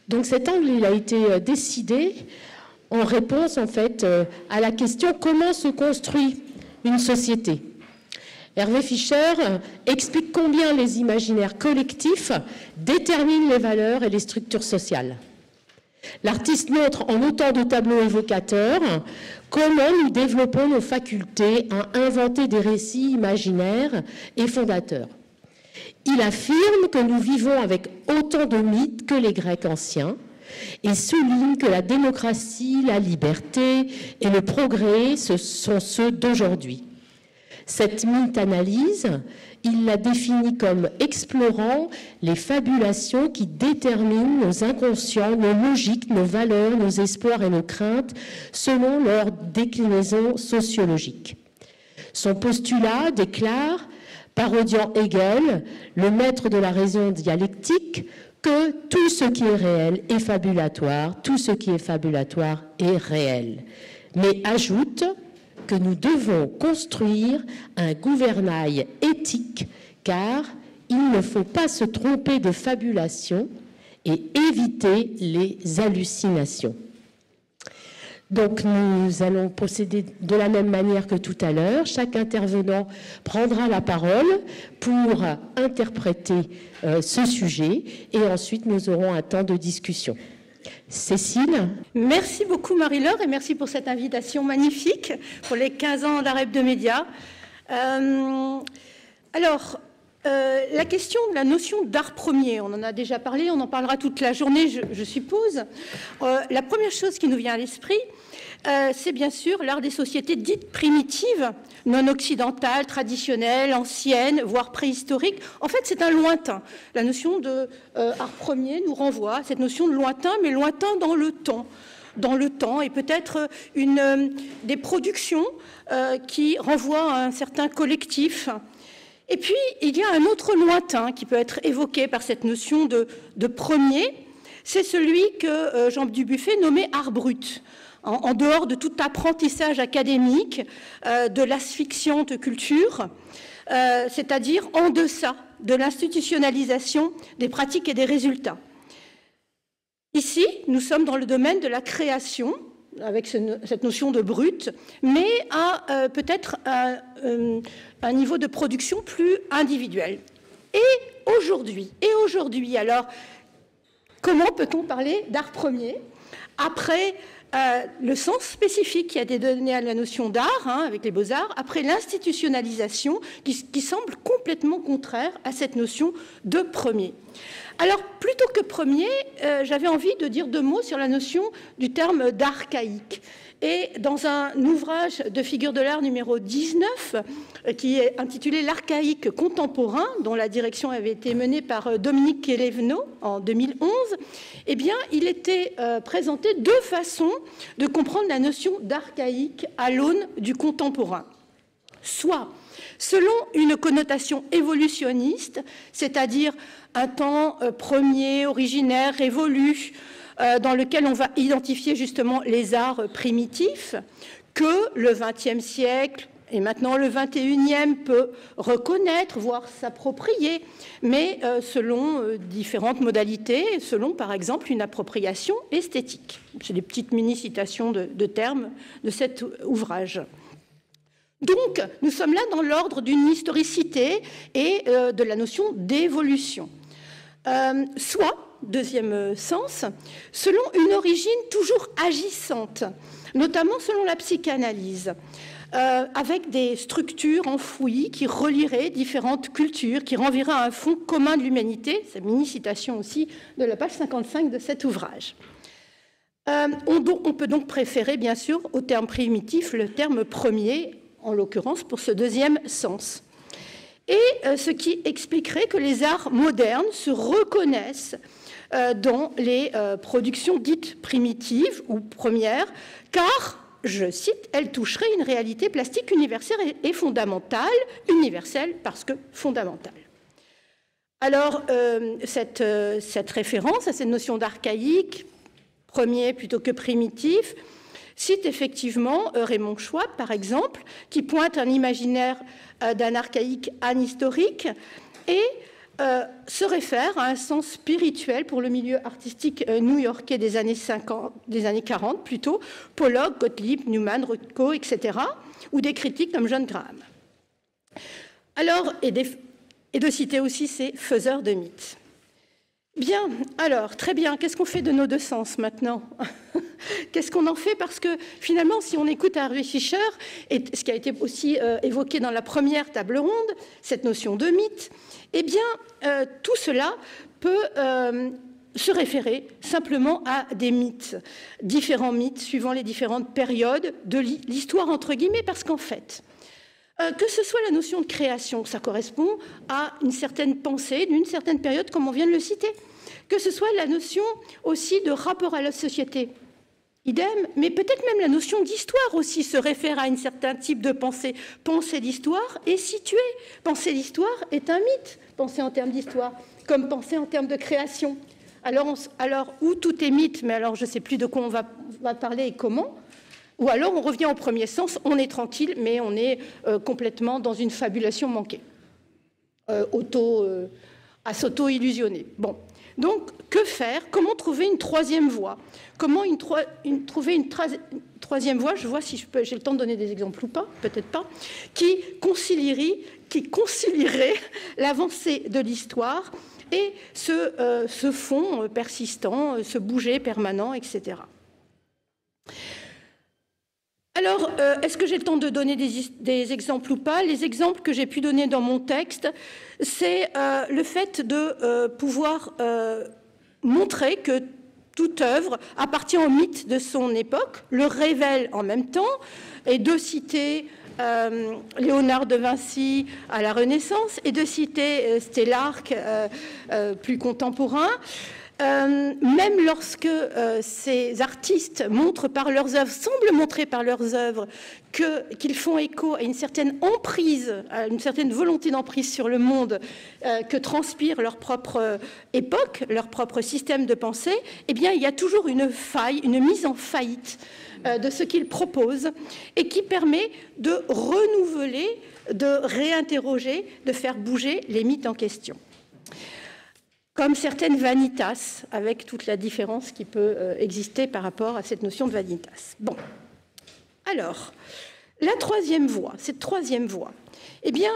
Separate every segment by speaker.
Speaker 1: Donc cet angle, il a été décidé en réponse en fait à la question comment se construit une société. Hervé Fischer explique combien les imaginaires collectifs déterminent les valeurs et les structures sociales. L'artiste montre en autant de tableaux évocateurs comment nous développons nos facultés à inventer des récits imaginaires et fondateurs. Il affirme que nous vivons avec autant de mythes que les Grecs anciens et souligne que la démocratie, la liberté et le progrès ce sont ceux d'aujourd'hui. Cette mythe-analyse, il la définit comme explorant les fabulations qui déterminent nos inconscients, nos logiques, nos valeurs, nos espoirs et nos craintes selon leur déclinaison sociologique. Son postulat déclare, parodiant Hegel, le maître de la raison dialectique, que tout ce qui est réel est fabulatoire, tout ce qui est fabulatoire est réel. Mais ajoute que nous devons construire un gouvernail éthique, car il ne faut pas se tromper de fabulation et éviter les hallucinations. Donc nous allons procéder de la même manière que tout à l'heure. Chaque intervenant prendra la parole pour interpréter ce sujet et ensuite nous aurons un temps de discussion. Cécile.
Speaker 2: Merci beaucoup Marie-Laure et merci pour cette invitation magnifique pour les 15 ans d'Arep de Média. La question de la notion d'art premier, on en a déjà parlé, on en parlera toute la journée, je suppose. La première chose qui nous vient à l'esprit, c'est bien sûr l'art des sociétés dites primitives, non occidentales, traditionnelles, anciennes, voire préhistoriques. En fait, c'est un lointain. La notion de art premier nous renvoie à cette notion de lointain, mais lointain dans le temps. Dans le temps, et peut-être des productions qui renvoient à un certain collectif. Et puis, il y a un autre lointain qui peut être évoqué par cette notion de premier, c'est celui que Jean Dubuffet nommait art brut. En dehors de tout apprentissage académique, de l'asphyxiante culture, c'est-à-dire en deçà de l'institutionnalisation des pratiques et des résultats. Ici, nous sommes dans le domaine de la création, avec cette notion de brut, mais à peut-être un niveau de production plus individuel. Et aujourd'hui, alors, comment peut-on parler d'art premier après le sens spécifique qui a été donné à la notion d'art, avec les beaux-arts, après l'institutionnalisation qui semble complètement contraire à cette notion de premier. Alors, plutôt que premier, j'avais envie de dire 2 mots sur la notion du terme d'archaïque. Et dans un ouvrage de figure de l'art numéro 19, qui est intitulé « L'archaïque contemporain », dont la direction avait été menée par Dominique Kelevno en 2011, eh bien, il était présenté 2 façons de comprendre la notion d'archaïque à l'aune du contemporain. Soit selon une connotation évolutionniste, c'est-à-dire un temps premier, originaire, révolu, dans lequel on va identifier justement les arts primitifs que le XXe siècle et maintenant le XXIe peut reconnaître, voire s'approprier, mais selon différentes modalités, selon par exemple une appropriation esthétique. C'est des petites mini-citations de termes de cet ouvrage. Donc, nous sommes là dans l'ordre d'une historicité et de la notion d'évolution. Soit, deuxième sens, selon une origine toujours agissante, notamment selon la psychanalyse, avec des structures enfouies qui relieraient différentes cultures, qui renverraient à un fond commun de l'humanité. C'est une mini-citation aussi de la page 55 de cet ouvrage. On peut donc préférer, bien sûr, au terme primitif, le terme premier, en l'occurrence pour ce deuxième sens. Et ce qui expliquerait que les arts modernes se reconnaissent dans les productions dites primitives ou premières, car, je cite, elles toucheraient une réalité plastique universelle et fondamentale, universelle parce que fondamentale. Alors, cette référence à cette notion d'archaïque, premier plutôt que primitif, cite effectivement Raymond Schwab, par exemple, qui pointe un imaginaire d'un archaïque anhistorique et se réfère à un sens spirituel pour le milieu artistique new-yorkais des années 40 plutôt, Pollock, Gottlieb, Newman, Rothko, etc., ou des critiques comme John Graham. Alors, et de citer aussi ces faiseurs de mythes. Bien, alors, très bien, qu'est-ce qu'on fait de nos deux sens maintenant? Qu'est-ce qu'on en fait? Parce que finalement, si on écoute Harvey Fisher, et ce qui a été aussi évoqué dans la première table ronde, cette notion de mythe, eh bien, tout cela peut se référer simplement à des mythes, différents mythes suivant les différentes périodes de l'histoire, entre guillemets, parce qu'en fait, que ce soit la notion de création, ça correspond à une certaine pensée d'une certaine période, comme on vient de le citer, que ce soit la notion aussi de rapport à la société, idem, mais peut-être même la notion d'histoire aussi se réfère à un certain type de pensée. Pensée d'histoire est située. Pensée d'histoire est un mythe, pensée en termes d'histoire, comme pensée en termes de création. Alors où tout est mythe, mais alors je ne sais plus de quoi on va parler et comment, ou alors on revient au premier sens, on est tranquille, mais on est complètement dans une fabulation manquée, à s'auto-illusionner. Bon. Donc, que faire? Comment trouver une troisième voie? Comment trouver une troisième voie? Je vois si j'ai le temps de donner des exemples ou pas, peut-être pas, qui concilierait l'avancée de l'histoire et ce fond persistant, ce bouger permanent, etc. Alors, est-ce que j'ai le temps de donner des exemples ou pas? Les exemples que j'ai pu donner dans mon texte, c'est le fait de pouvoir montrer que toute œuvre appartient au mythe de son époque, le révèle en même temps, et de citer Léonard de Vinci à la Renaissance, et de citer Stellark, plus contemporain. Même lorsque ces artistes montrent par leurs œuvres, semblent montrer par leurs œuvres qu'ils font écho à une certaine emprise, à une certaine volonté d'emprise sur le monde que transpire leur propre époque, leur propre système de pensée, eh bien, il y a toujours une faille, une mise en faillite de ce qu'ils proposent et qui permet de renouveler, de réinterroger, de faire bouger les mythes en question. Comme certaines vanitas, avec toute la différence qui peut exister par rapport à cette notion de vanitas. Bon, alors, la troisième voie, cette troisième voie, eh bien,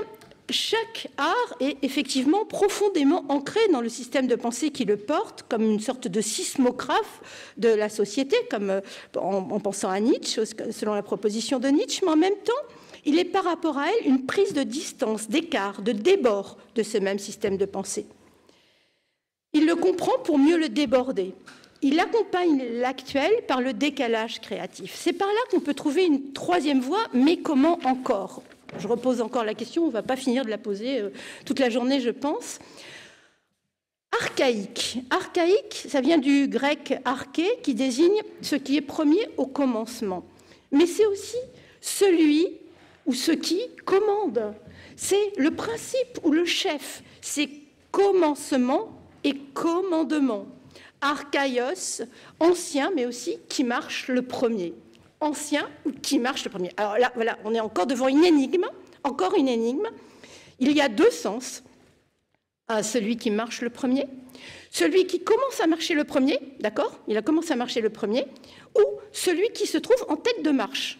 Speaker 2: chaque art est effectivement profondément ancré dans le système de pensée qui le porte, comme une sorte de sismographe de la société, comme en pensant à Nietzsche, selon la proposition de Nietzsche, mais en même temps, il est par rapport à elle une prise de distance, d'écart, de débord de ce même système de pensée. Il le comprend pour mieux le déborder. Il accompagne l'actuel par le décalage créatif. C'est par là qu'on peut trouver une troisième voie, mais comment encore? Je repose encore la question, on ne va pas finir de la poser toute la journée, je pense. Archaïque. Archaïque, ça vient du grec arché, qui désigne ce qui est premier au commencement. Mais c'est aussi celui ou ce qui commande. C'est le principe ou le chef. C'est commencement et commandement. Archaïos, ancien, mais aussi qui marche le premier. Ancien ou qui marche le premier. Alors là, voilà, on est encore devant une énigme, encore une énigme. Il y a deux sens à celui qui marche le premier. Celui qui commence à marcher le premier, d'accord? Il a commencé à marcher le premier, ou celui qui se trouve en tête de marche.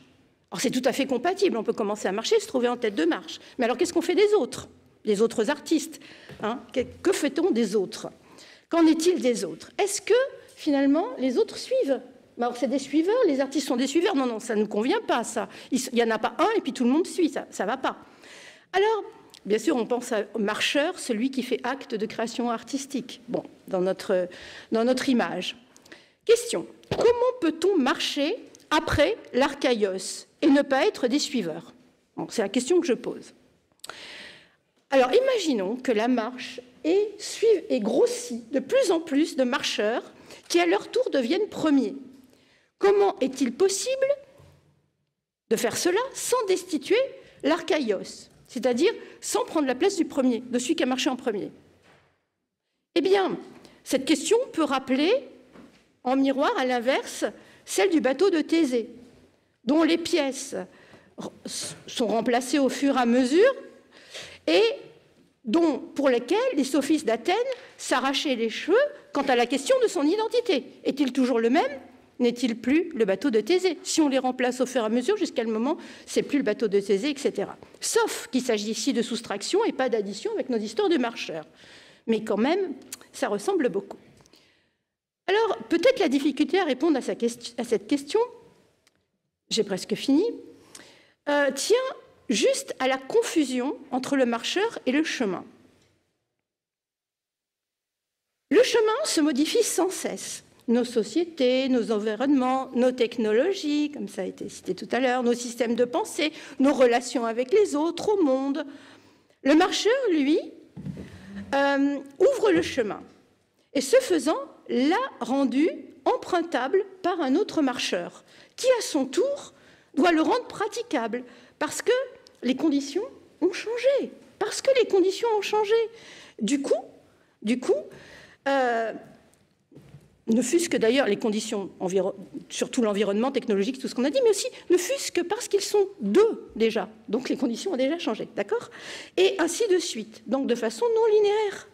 Speaker 2: Alors c'est tout à fait compatible, on peut commencer à marcher et se trouver en tête de marche. Mais alors qu'est-ce qu'on fait des autres? Les autres artistes, hein? Que fait-on des autres? Qu'en est-il des autres? Est-ce que, finalement, les autres suivent? Alors, c'est des suiveurs, les artistes sont des suiveurs? Non, non, ça ne nous convient pas, ça. Il n'y en a pas un et puis tout le monde suit, ça ne va pas. Alors, bien sûr, on pense au marcheur, celui qui fait acte de création artistique, bon, dans notre image. Question, comment peut-on marcher après l'archaïos et ne pas être des suiveurs? Bon, c'est la question que je pose. Alors, imaginons que la marche est grossie de plus en plus de marcheurs qui, à leur tour, deviennent premiers. Comment est-il possible de faire cela sans destituer l'archaïos, c'est-à-dire sans prendre la place du premier, de celui qui a marché en premier? Eh bien, cette question peut rappeler, en miroir, à l'inverse, celle du bateau de Thésée, dont les pièces sont remplacées au fur et à mesure et pour lesquels les sophistes d'Athènes s'arrachaient les cheveux quant à la question de son identité. Est-il toujours le même? N'est-il plus le bateau de Thésée? Si on les remplace au fur et à mesure, jusqu'à le moment, c'est plus le bateau de Thésée, etc. Sauf qu'il s'agit ici de soustraction et pas d'addition avec nos histoires de marcheurs. Mais quand même, ça ressemble beaucoup. Alors, peut-être la difficulté à répondre à cette question, j'ai presque fini, tient juste à la confusion entre le marcheur et le chemin. Le chemin se modifie sans cesse. Nos sociétés, nos environnements, nos technologies, comme ça a été cité tout à l'heure, nos systèmes de pensée, nos relations avec les autres, au monde. Le marcheur, lui, ouvre le chemin et ce faisant, l'a rendu empruntable par un autre marcheur qui, à son tour, doit le rendre praticable parce que les conditions ont changé. Parce que les conditions ont changé. Du coup, ne fût-ce que d'ailleurs les conditions, surtout l'environnement technologique, tout ce qu'on a dit, mais aussi ne fût-ce que parce qu'ils sont deux déjà. Donc les conditions ont déjà changé, d'accord? Et ainsi de suite, donc de façon non linéaire.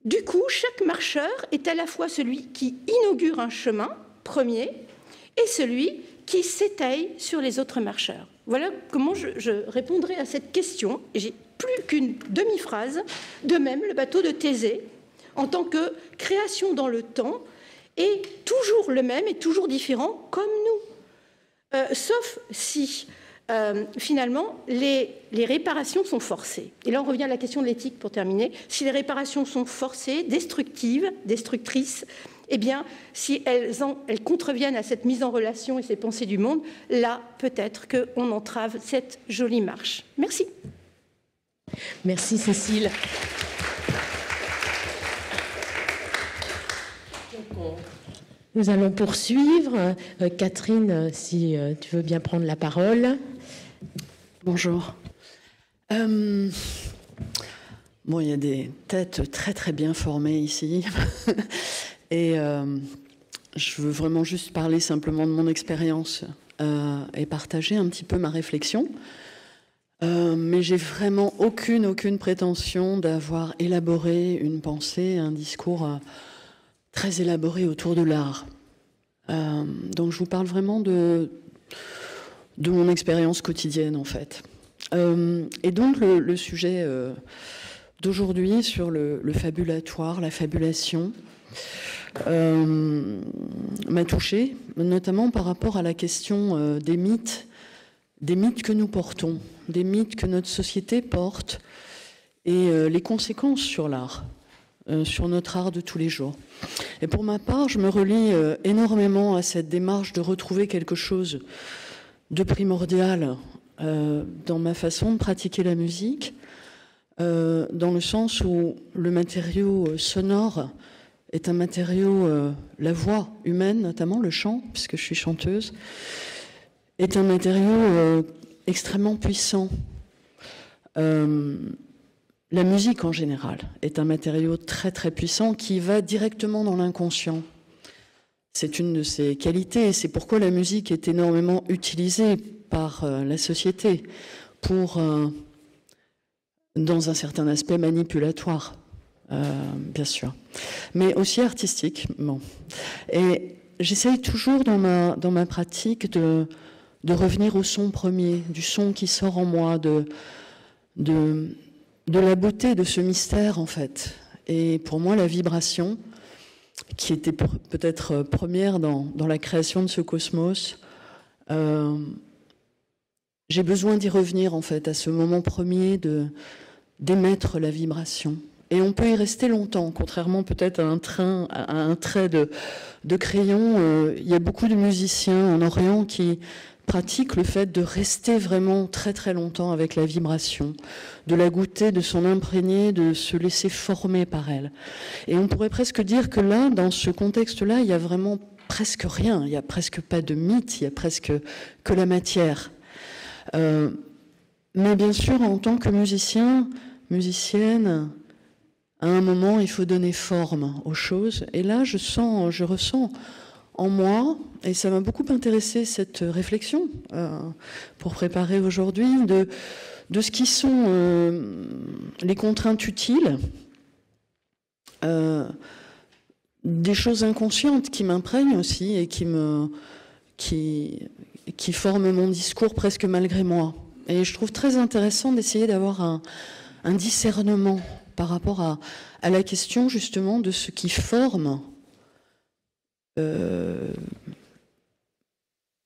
Speaker 2: Du coup, chaque marcheur est à la fois celui qui inaugure un chemin, premier, et celui qui s'étaye sur les autres marcheurs. Voilà comment je répondrai à cette question. J'ai plus qu'une demi-phrase. De même, le bateau de Thésée, en tant que création dans le temps, est toujours le même et toujours différent comme nous. Sauf si, finalement, les réparations sont forcées. Et là, on revient à la question de l'éthique pour terminer. Si les réparations sont forcées, destructives, destructrices, eh bien, si elles contreviennent à cette mise en relation et ces pensées du monde, là, peut-être qu'on entrave cette jolie marche. Merci.
Speaker 1: Merci, Cécile. Nous allons poursuivre. Catherine, si tu veux bien prendre la parole.
Speaker 3: Bonjour. Bon, il y a des têtes très très bien formées ici. Et je veux vraiment juste parler simplement de mon expérience et partager un petit peu ma réflexion. Mais j'ai vraiment aucune prétention d'avoir élaboré une pensée, un discours très élaboré autour de l'art. Donc je vous parle vraiment de mon expérience quotidienne en fait. Et donc le sujet d'aujourd'hui sur le fabulatoire, la fabulation, m'a touchée, notamment par rapport à la question des mythes que nous portons, des mythes que notre société porte et les conséquences sur l'art, sur notre art de tous les jours. Et pour ma part, je me relie énormément à cette démarche de retrouver quelque chose de primordial dans ma façon de pratiquer la musique, dans le sens où le matériau sonore est un matériau, la voix humaine notamment, le chant, puisque je suis chanteuse, est un matériau extrêmement puissant. La musique en général est un matériau très très puissant qui va directement dans l'inconscient. C'est une de ses qualités et c'est pourquoi la musique est énormément utilisée par la société pour, dans un certain aspect manipulatoire, bien sûr, mais aussi artistique. Bon. Et j'essaye toujours dans ma pratique de revenir au son premier, du son qui sort en moi, de la beauté de ce mystère en fait. Et pour moi, la vibration, qui était peut-être première dans la création de ce cosmos, j'ai besoin d'y revenir en fait, à ce moment premier d'émettre la vibration. Et on peut y rester longtemps, contrairement peut-être à un trait de crayon. Il y a beaucoup de musiciens en Orient qui pratiquent le fait de rester vraiment très très longtemps avec la vibration, de la goûter, de s'en imprégner, de se laisser former par elle. Et on pourrait presque dire que là, dans ce contexte-là, il y a vraiment presque rien, il n'y a presque pas de mythe, il y a presque que la matière. Mais bien sûr, en tant que musicien, musicienne, à un moment, il faut donner forme aux choses. Et là, je ressens en moi, et ça m'a beaucoup intéressé cette réflexion pour préparer aujourd'hui, de ce qui sont les contraintes utiles, des choses inconscientes qui m'imprègnent aussi et qui forment mon discours presque malgré moi. Et je trouve très intéressant d'essayer d'avoir un discernement par rapport à la question justement de ce qui forme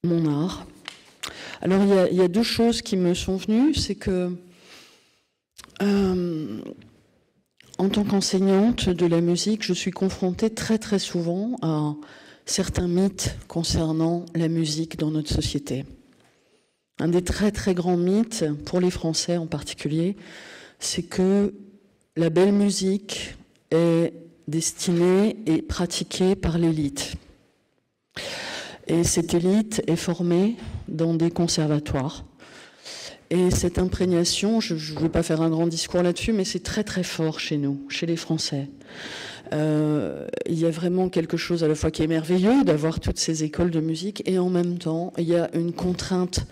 Speaker 3: mon art. Alors il y a deux choses qui me sont venues, c'est que en tant qu'enseignante de la musique, je suis confrontée très très souvent à certains mythes concernant la musique dans notre société. Un des très très grands mythes, pour les Français en particulier, c'est que la belle musique est destinée et pratiquée par l'élite. Et cette élite est formée dans des conservatoires. Et cette imprégnation, je ne vais pas faire un grand discours là-dessus, mais c'est très très fort chez nous, chez les Français. Il y a vraiment quelque chose à la fois qui est merveilleux d'avoir toutes ces écoles de musique, et en même temps, il y a une contrainte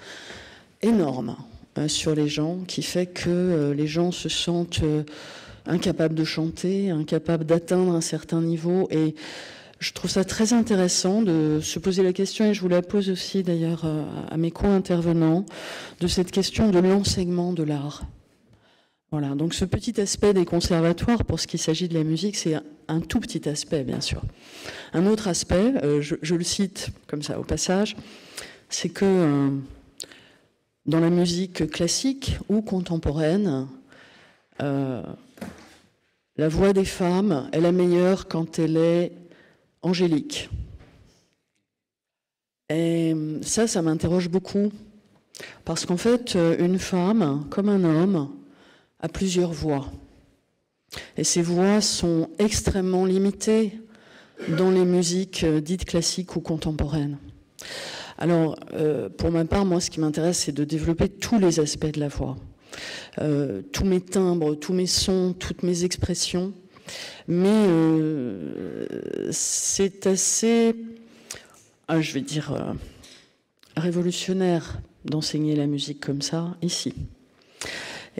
Speaker 3: énorme sur les gens qui fait que les gens se sentent incapables de chanter, incapables d'atteindre un certain niveau. Et je trouve ça très intéressant de se poser la question, et je vous la pose aussi d'ailleurs à mes co-intervenants, de cette question de l'enseignement de l'art. Voilà, donc ce petit aspect des conservatoires, pour ce qui s'agit de la musique, c'est un tout petit aspect, bien sûr. Un autre aspect, je le cite comme ça au passage, c'est que dans la musique classique ou contemporaine, la voix des femmes est la meilleure quand elle est angélique. Et ça m'interroge beaucoup, parce qu'en fait, une femme, comme un homme, a plusieurs voix. Et ces voix sont extrêmement limitées dans les musiques dites classiques ou contemporaines. Alors, pour ma part, moi, ce qui m'intéresse, c'est de développer tous les aspects de la voix. Tous mes timbres, tous mes sons, toutes mes expressions. Mais c'est assez, je vais dire, révolutionnaire d'enseigner la musique comme ça, ici.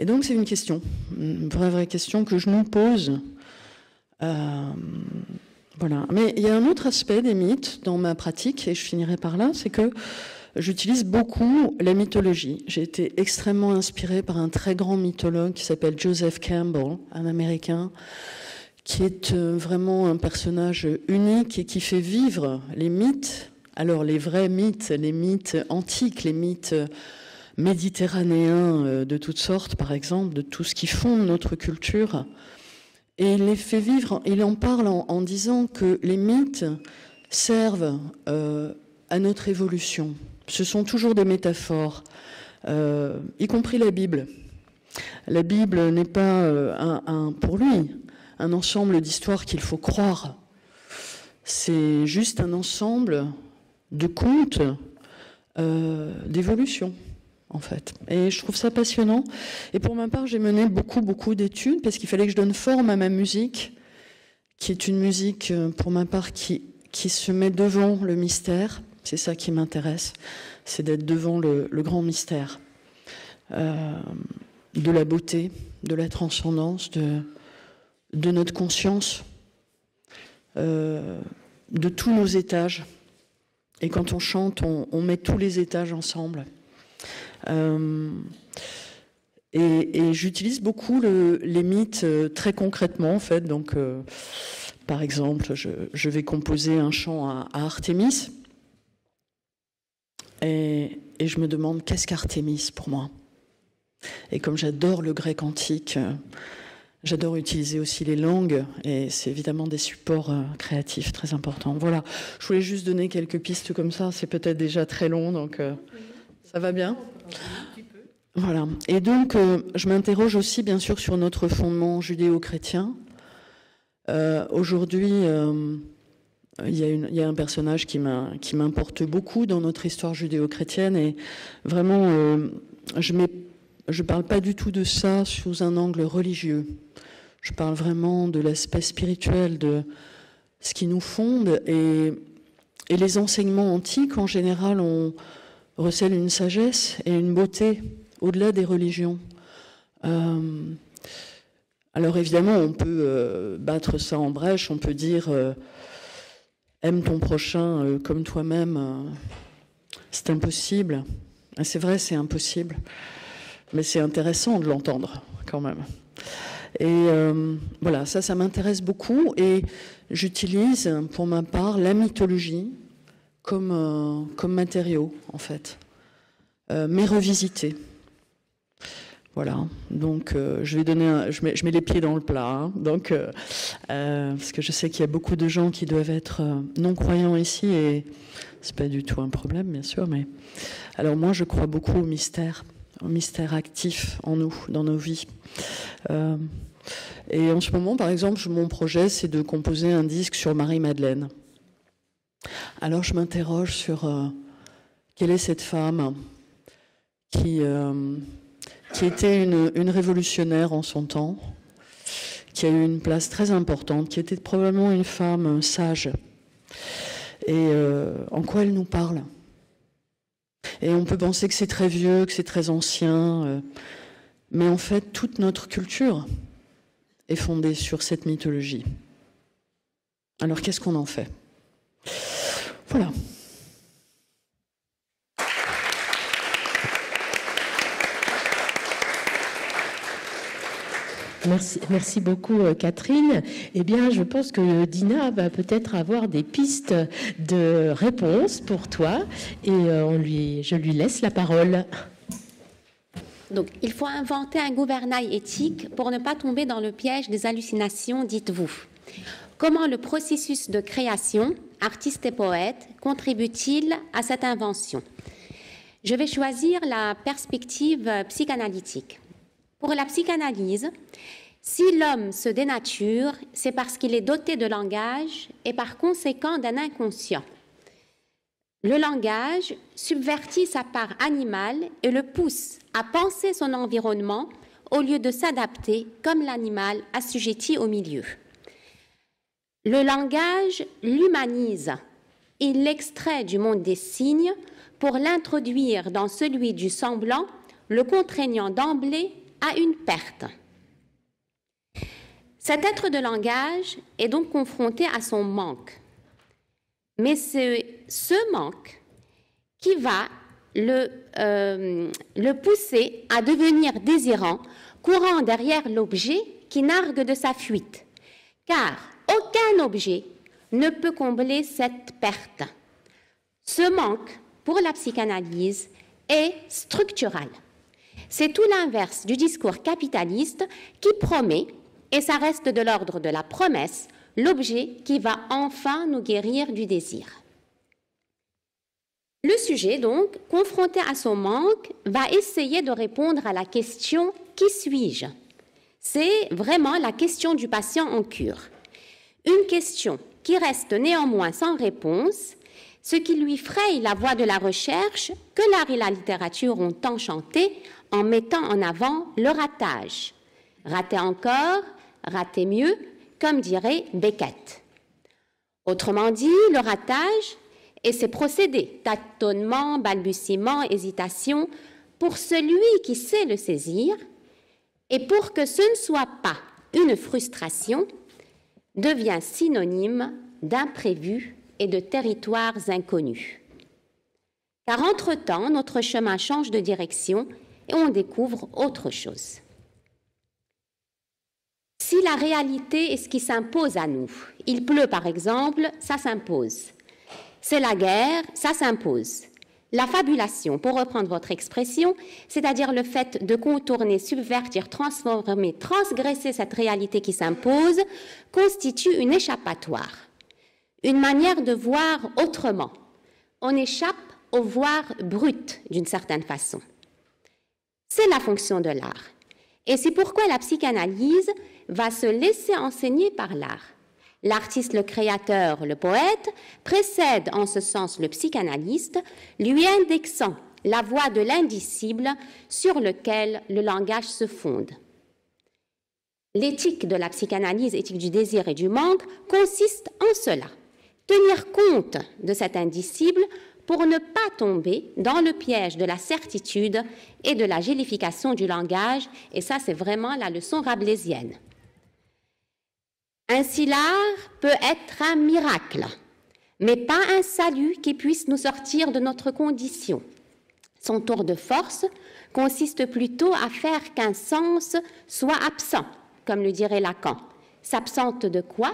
Speaker 3: Et donc, c'est une question, une vraie question que je nous pose. Voilà. Mais il y a un autre aspect des mythes dans ma pratique, et je finirai par là, c'est que j'utilise beaucoup la mythologie. J'ai été extrêmement inspirée par un très grand mythologue qui s'appelle Joseph Campbell, un Américain, qui est vraiment un personnage unique et qui fait vivre les mythes. Alors, les vrais mythes, les mythes antiques, les mythes méditerranéens de toutes sortes, par exemple, de tout ce qui fonde notre culture. Et il les fait vivre, il en parle en disant que les mythes servent à notre évolution. Ce sont toujours des métaphores, y compris la Bible. La Bible n'est pas, pour lui, un ensemble d'histoires qu'il faut croire. C'est juste un ensemble de contes d'évolution, en fait. Et je trouve ça passionnant. Et pour ma part, j'ai mené beaucoup d'études parce qu'il fallait que je donne forme à ma musique, qui est une musique, pour ma part, qui se met devant le mystère. C'est ça qui m'intéresse, c'est d'être devant le grand mystère de la beauté, de la transcendance, de notre conscience, de tous nos étages. Et quand on chante, on met tous les étages ensemble. Et j'utilise beaucoup les mythes très concrètement, en fait. Donc, par exemple, je vais composer un chant à Artémis. Et je me demande, qu'est-ce qu'Artémis pour moi? Et comme j'adore le grec antique, j'adore utiliser aussi les langues, et c'est évidemment des supports créatifs très importants. Voilà, je voulais juste donner quelques pistes comme ça, c'est peut-être déjà très long, donc ça va bien? Voilà, et donc je m'interroge aussi bien sûr sur notre fondement judéo-chrétien. Aujourd'hui, il y a un personnage qui m'importe beaucoup dans notre histoire judéo-chrétienne, et vraiment, je ne parle pas du tout de ça sous un angle religieux. Je parle vraiment de l'aspect spirituel, de ce qui nous fonde, et les enseignements antiques, en général, on recèle une sagesse et une beauté au-delà des religions. Alors évidemment, on peut battre ça en brèche, on peut dire aime ton prochain comme toi-même, c'est impossible. C'est vrai, c'est impossible, mais c'est intéressant de l'entendre quand même. Et voilà, ça m'intéresse beaucoup et j'utilise pour ma part la mythologie comme matériau en fait, mais revisité. Voilà, donc je mets les pieds dans le plat, hein, donc, parce que je sais qu'il y a beaucoup de gens qui doivent être non-croyants ici, et c'est pas du tout un problème, bien sûr, mais... Alors moi, je crois beaucoup au mystère actif en nous, dans nos vies. Et en ce moment, par exemple, mon projet, c'est de composer un disque sur Marie-Madeleine. Alors je m'interroge sur quelle est cette femme qui était une révolutionnaire en son temps, qui a eu une place très importante, qui était probablement une femme sage. Et en quoi elle nous parle? Et on peut penser que c'est très vieux, que c'est très ancien, mais en fait, toute notre culture est fondée sur cette mythologie. Alors, qu'est-ce qu'on en fait? Voilà.
Speaker 1: Merci beaucoup, Catherine. Eh bien, je pense que Dina va peut-être avoir des pistes de réponse pour toi et je lui laisse la parole.
Speaker 4: Donc, il faut inventer un gouvernail éthique pour ne pas tomber dans le piège des hallucinations, dites-vous. Comment le processus de création, artiste et poète, contribue-t-il à cette invention? Je vais choisir la perspective psychanalytique. Pour la psychanalyse, si l'homme se dénature, c'est parce qu'il est doté de langage et par conséquent d'un inconscient. Le langage subvertit sa part animale et le pousse à penser son environnement au lieu de s'adapter comme l'animal assujetti au milieu. Le langage l'humanise. Il l'extrait du monde des signes pour l'introduire dans celui du semblant, le contraignant d'emblée à une perte. Cet être de langage est donc confronté à son manque. Mais c'est ce manque qui va le pousser à devenir désirant, courant derrière l'objet qui nargue de sa fuite. Car aucun objet ne peut combler cette perte. Ce manque, pour la psychanalyse, est structural. C'est tout l'inverse du discours capitaliste qui promet, et ça reste de l'ordre de la promesse, l'objet qui va enfin nous guérir du désir. Le sujet, donc, confronté à son manque, va essayer de répondre à la question « Qui suis-je » C'est vraiment la question du patient en cure. Une question qui reste néanmoins sans réponse, ce qui lui fraye la voie de la recherche que l'art et la littérature ont enchanté en mettant en avant le ratage. Rater encore, rater mieux, comme dirait Beckett. Autrement dit, le ratage et ses procédés, tâtonnement, balbutiement, hésitation, pour celui qui sait le saisir, et pour que ce ne soit pas une frustration, devient synonyme d'imprévu et de territoires inconnus. Car entre-temps, notre chemin change de direction et on découvre autre chose. Si la réalité est ce qui s'impose à nous, il pleut par exemple, ça s'impose. C'est la guerre, ça s'impose. La fabulation, pour reprendre votre expression, c'est-à-dire le fait de contourner, subvertir, transformer, transgresser cette réalité qui s'impose, constitue une échappatoire, une manière de voir autrement. On échappe au voir brut d'une certaine façon. C'est la fonction de l'art. Et c'est pourquoi la psychanalyse va se laisser enseigner par l'art. L'artiste, le créateur, le poète précède en ce sens le psychanalyste, lui indexant la voie de l'indicible sur lequel le langage se fonde. L'éthique de la psychanalyse, éthique du désir et du manque, consiste en cela. Tenir compte de cet indicible pour ne pas tomber dans le piège de la certitude et de la gélification du langage, et ça c'est vraiment la leçon rabelaisienne. Un syllare peut être un miracle, mais pas un salut qui puisse nous sortir de notre condition. Son tour de force consiste plutôt à faire qu'un sens soit absent, comme le dirait Lacan. S'absente de quoi?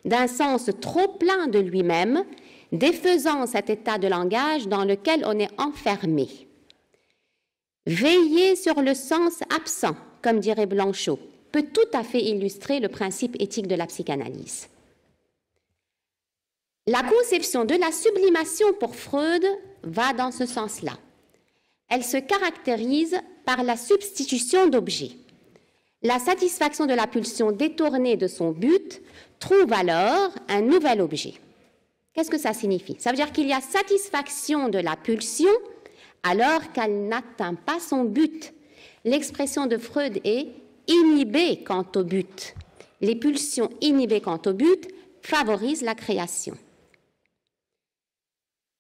Speaker 4: D'un sens trop plein de lui-même, défaisant cet état de langage dans lequel on est enfermé. Veiller sur le sens absent, comme dirait Blanchot, peut tout à fait illustrer le principe éthique de la psychanalyse. La conception de la sublimation pour Freud va dans ce sens-là. Elle se caractérise par la substitution d'objets. La satisfaction de la pulsion détournée de son but trouve alors un nouvel objet. Qu'est-ce que ça signifie? Ça veut dire qu'il y a satisfaction de la pulsion alors qu'elle n'atteint pas son but. L'expression de Freud est inhibée quant au but. Les pulsions inhibées quant au but favorisent la création.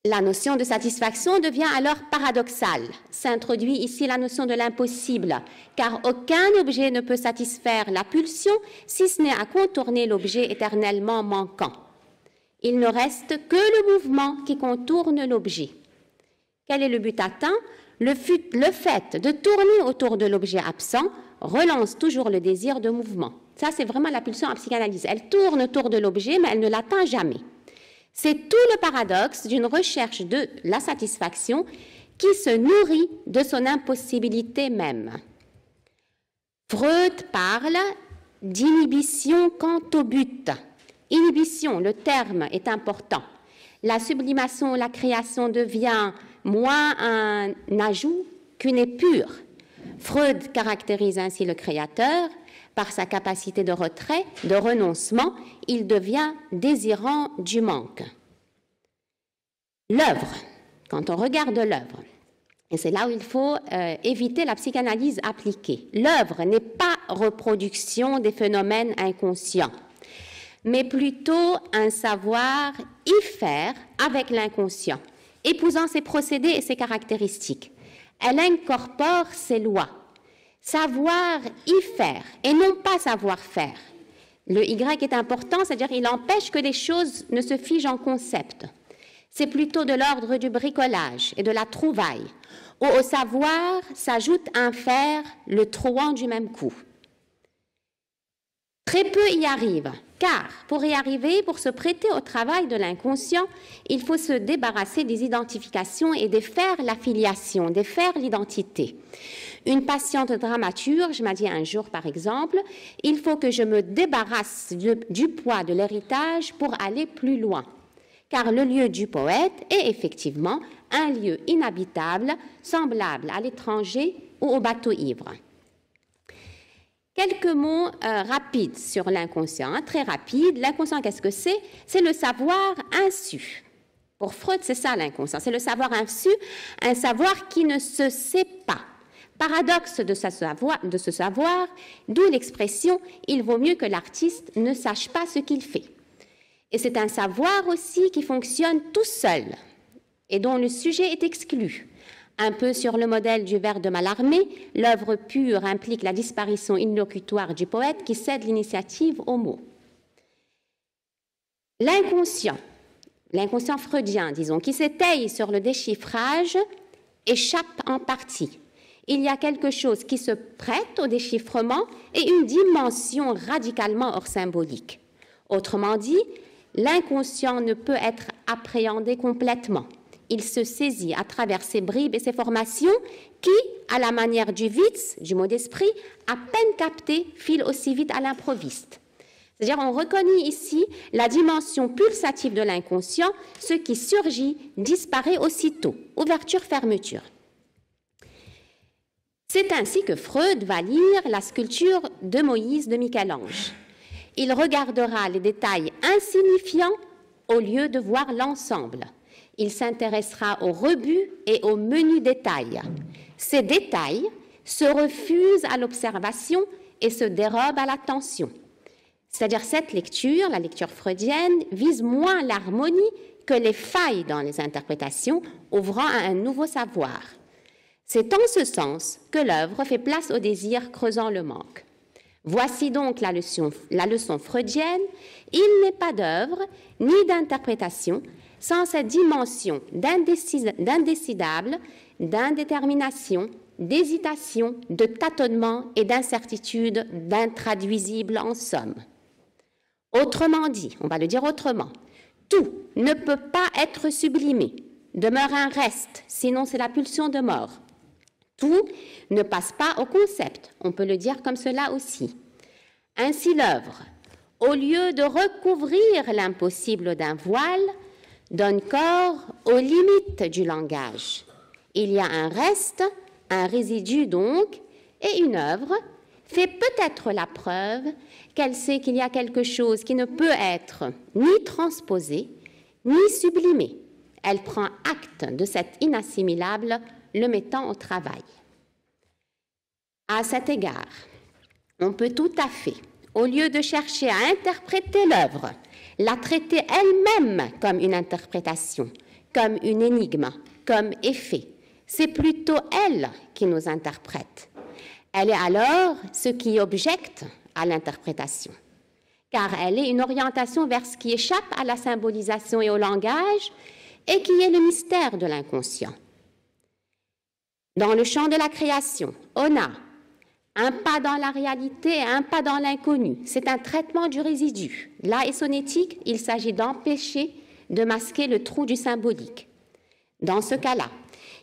Speaker 4: La notion de satisfaction devient alors paradoxale. S'introduit ici la notion de l'impossible, car aucun objet ne peut satisfaire la pulsion si ce n'est à contourner l'objet éternellement manquant. Il ne reste que le mouvement qui contourne l'objet. Quel est le but atteint? Le fait de tourner autour de l'objet absent relance toujours le désir de mouvement. Ça, c'est vraiment la pulsion en psychanalyse. Elle tourne autour de l'objet, mais elle ne l'atteint jamais. C'est tout le paradoxe d'une recherche de la satisfaction qui se nourrit de son impossibilité même. Freud parle d'inhibition quant au but. Inhibition, le terme est important. La sublimation, la création devient moins un ajout qu'une épure. Freud caractérise ainsi le créateur. Par sa capacité de retrait, de renoncement, il devient désirant du manque. L'œuvre, quand on regarde l'œuvre, et c'est là où il faut éviter la psychanalyse appliquée, l'œuvre n'est pas reproduction des phénomènes inconscients, mais plutôt un savoir y faire avec l'inconscient, épousant ses procédés et ses caractéristiques. Elle incorpore ses lois. Savoir y faire et non pas savoir faire. Le Y est important, c'est-à-dire qu'il empêche que les choses ne se figent en concept. C'est plutôt de l'ordre du bricolage et de la trouvaille, où au savoir s'ajoute un faire, le trouant du même coup. Très peu y arrivent, car pour y arriver, pour se prêter au travail de l'inconscient, il faut se débarrasser des identifications et défaire l'affiliation, défaire l'identité. Une patiente dramaturge m'a dit un jour, par exemple, « Il faut que je me débarrasse du poids de l'héritage pour aller plus loin. » Car le lieu du poète est effectivement un lieu inhabitable, semblable à l'étranger ou au bateau ivre. Quelques mots rapides sur l'inconscient, très rapides. L'inconscient, qu'est-ce que c'est? C'est le savoir insu. Pour Freud, c'est ça l'inconscient, c'est le savoir insu, un savoir qui ne se sait pas. Paradoxe de ce savoir, d'où l'expression « il vaut mieux que l'artiste ne sache pas ce qu'il fait ». Et c'est un savoir aussi qui fonctionne tout seul et dont le sujet est exclu. Un peu sur le modèle du vers de Mallarmé, l'œuvre pure implique la disparition illocutoire du poète qui cède l'initiative au mot. L'inconscient freudien, disons, qui s'étaye sur le déchiffrage, échappe en partie. Il y a quelque chose qui se prête au déchiffrement et une dimension radicalement hors symbolique. Autrement dit, l'inconscient ne peut être appréhendé complètement. Il se saisit à travers ses bribes et ses formations qui, à la manière du Witz, du mot d'esprit, à peine capté, filent aussi vite à l'improviste. C'est-à-dire, on reconnaît ici la dimension pulsative de l'inconscient, ce qui surgit disparaît aussitôt, ouverture-fermeture. C'est ainsi que Freud va lire la sculpture de Moïse de Michel-Ange. Il regardera les détails insignifiants au lieu de voir l'ensemble. Il s'intéressera aux rebuts et aux menus détails. Ces détails se refusent à l'observation et se dérobent à l'attention. C'est-à-dire cette lecture, la lecture freudienne, vise moins l'harmonie que les failles dans les interprétations, ouvrant à un nouveau savoir. C'est en ce sens que l'œuvre fait place au désir creusant le manque. Voici donc la leçon freudienne. Il n'est pas d'œuvre ni d'interprétation sans cette dimension d'indécidable, d'indétermination, d'hésitation, de tâtonnement et d'incertitude, d'intraduisible en somme. Autrement dit, on va le dire autrement, tout ne peut pas être sublimé, demeure un reste, sinon c'est la pulsion de mort. Tout ne passe pas au concept, on peut le dire comme cela aussi. Ainsi l'œuvre, au lieu de recouvrir l'impossible d'un voile, donne corps aux limites du langage. Il y a un reste, un résidu donc, et une œuvre fait peut-être la preuve qu'elle sait qu'il y a quelque chose qui ne peut être ni transposé, ni sublimé. Elle prend acte de cet inassimilable, le mettant au travail. À cet égard, on peut tout à fait, au lieu de chercher à interpréter l'œuvre, la traiter elle-même comme une interprétation, comme une énigme, comme effet. C'est plutôt elle qui nous interprète. Elle est alors ce qui objecte à l'interprétation, car elle est une orientation vers ce qui échappe à la symbolisation et au langage, et qui est le mystère de l'inconscient. Dans le champ de la création, on a un pas dans la réalité et un pas dans l'inconnu. C'est un traitement du résidu. Là est son éthique, il s'agit d'empêcher de masquer le trou du symbolique. Dans ce cas-là,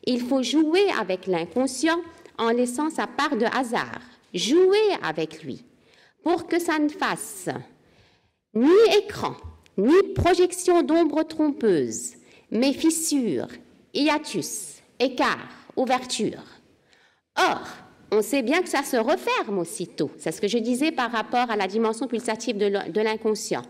Speaker 4: il faut jouer avec l'inconscient en laissant sa part de hasard, jouer avec lui, pour que ça ne fasse ni écran, ni projection d'ombre trompeuse, mais fissure, hiatus, écart, ouverture. Or, on sait bien que ça se referme aussitôt. C'est ce que je disais par rapport à la dimension pulsative de l'inconscient.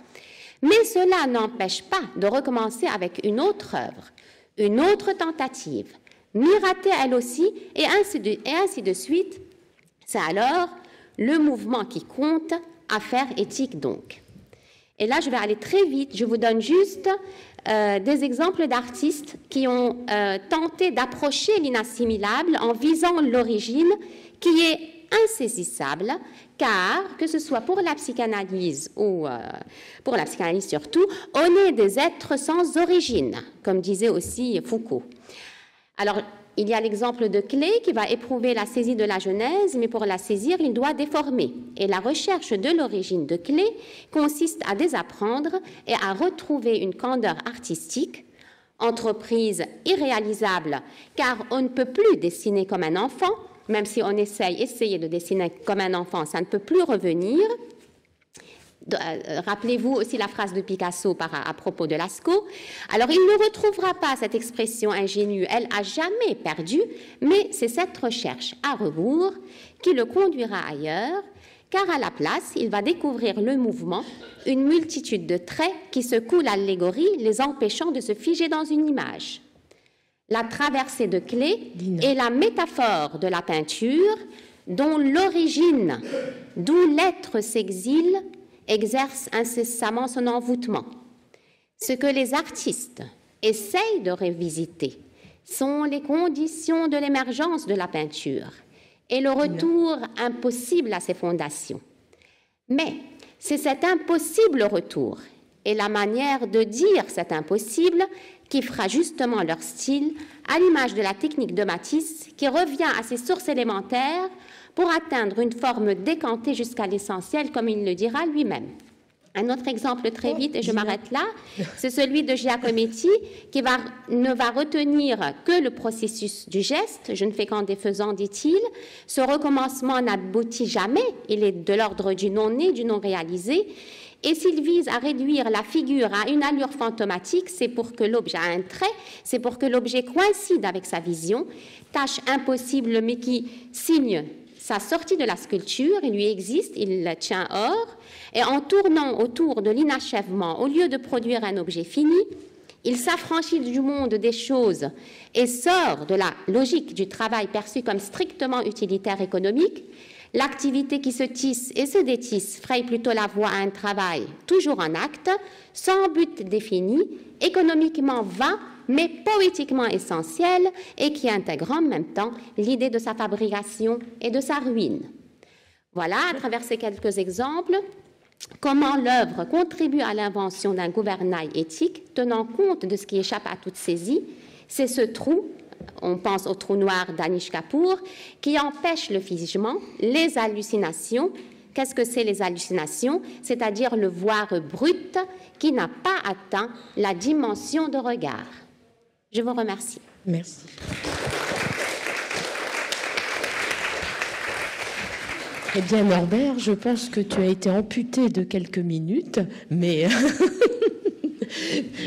Speaker 4: Mais cela n'empêche pas de recommencer avec une autre œuvre, une autre tentative, miratée elle aussi, et ainsi de suite. C'est alors le mouvement qui compte, affaire éthique donc. Et là, je vais aller très vite. Je vous donne juste des exemples d'artistes qui ont tenté d'approcher l'inassimilable en visant l'origine qui est insaisissable, car, que ce soit pour la psychanalyse ou pour la psychanalyse surtout, on est des êtres sans origine, comme disait aussi Foucault. Alors, il y a l'exemple de Klee qui va éprouver la saisie de la Genèse, mais pour la saisir, il doit déformer. Et la recherche de l'origine de Klee consiste à désapprendre et à retrouver une candeur artistique, entreprise irréalisable, car on ne peut plus dessiner comme un enfant, même si on essaye de dessiner comme un enfant, ça ne peut plus revenir. Rappelez-vous aussi la phrase de Picasso à propos de Lascaux. Alors, il ne retrouvera pas cette expression ingénue, elle a jamais perdu, mais c'est cette recherche à rebours qui le conduira ailleurs, car à la place, il va découvrir le mouvement, une multitude de traits qui secouent l'allégorie, les empêchant de se figer dans une image. La traversée de Klee est la métaphore de la peinture, dont l'origine, d'où l'être s'exile, exerce incessamment son envoûtement. Ce que les artistes essayent de revisiter sont les conditions de l'émergence de la peinture et le retour impossible à ses fondations. Mais c'est cet impossible retour et la manière de dire cet impossible qui fera justement leur style, à l'image de la technique de Matisse, qui revient à ses sources élémentaires pour atteindre une forme décantée jusqu'à l'essentiel, comme il le dira lui-même. Un autre exemple très vite, et je m'arrête là, c'est celui de Giacometti, qui ne va retenir que le processus du geste. Je ne fais qu'en défaisant, dit-il. Ce recommencement n'aboutit jamais. Il est de l'ordre du non-né, du non-réalisé. Et s'il vise à réduire la figure à une allure fantomatique, c'est pour que l'objet a un trait, c'est pour que l'objet coïncide avec sa vision, tâche impossible mais qui signe sa sortie de la sculpture, il lui existe, il la tient hors, et en tournant autour de l'inachèvement, au lieu de produire un objet fini, il s'affranchit du monde des choses et sort de la logique du travail perçu comme strictement utilitaire économique, L'activité qui se tisse et se détisse fraye plutôt la voie à un travail toujours en acte, sans but défini, économiquement vain, mais poétiquement essentiel et qui intègre en même temps l'idée de sa fabrication et de sa ruine. Voilà, à travers ces quelques exemples, comment l'œuvre contribue à l'invention d'un gouvernail éthique tenant compte de ce qui échappe à toute saisie. C'est ce trou, on pense au trou noir d'Anish Kapoor, qui empêche le figement, les hallucinations. Qu'est-ce que c'est les hallucinations? C'est-à-dire le voir brut qui n'a pas atteint la dimension de regard. Je vous remercie.
Speaker 1: Merci. Eh bien, Norbert, je pense que tu as été amputé de quelques minutes, mais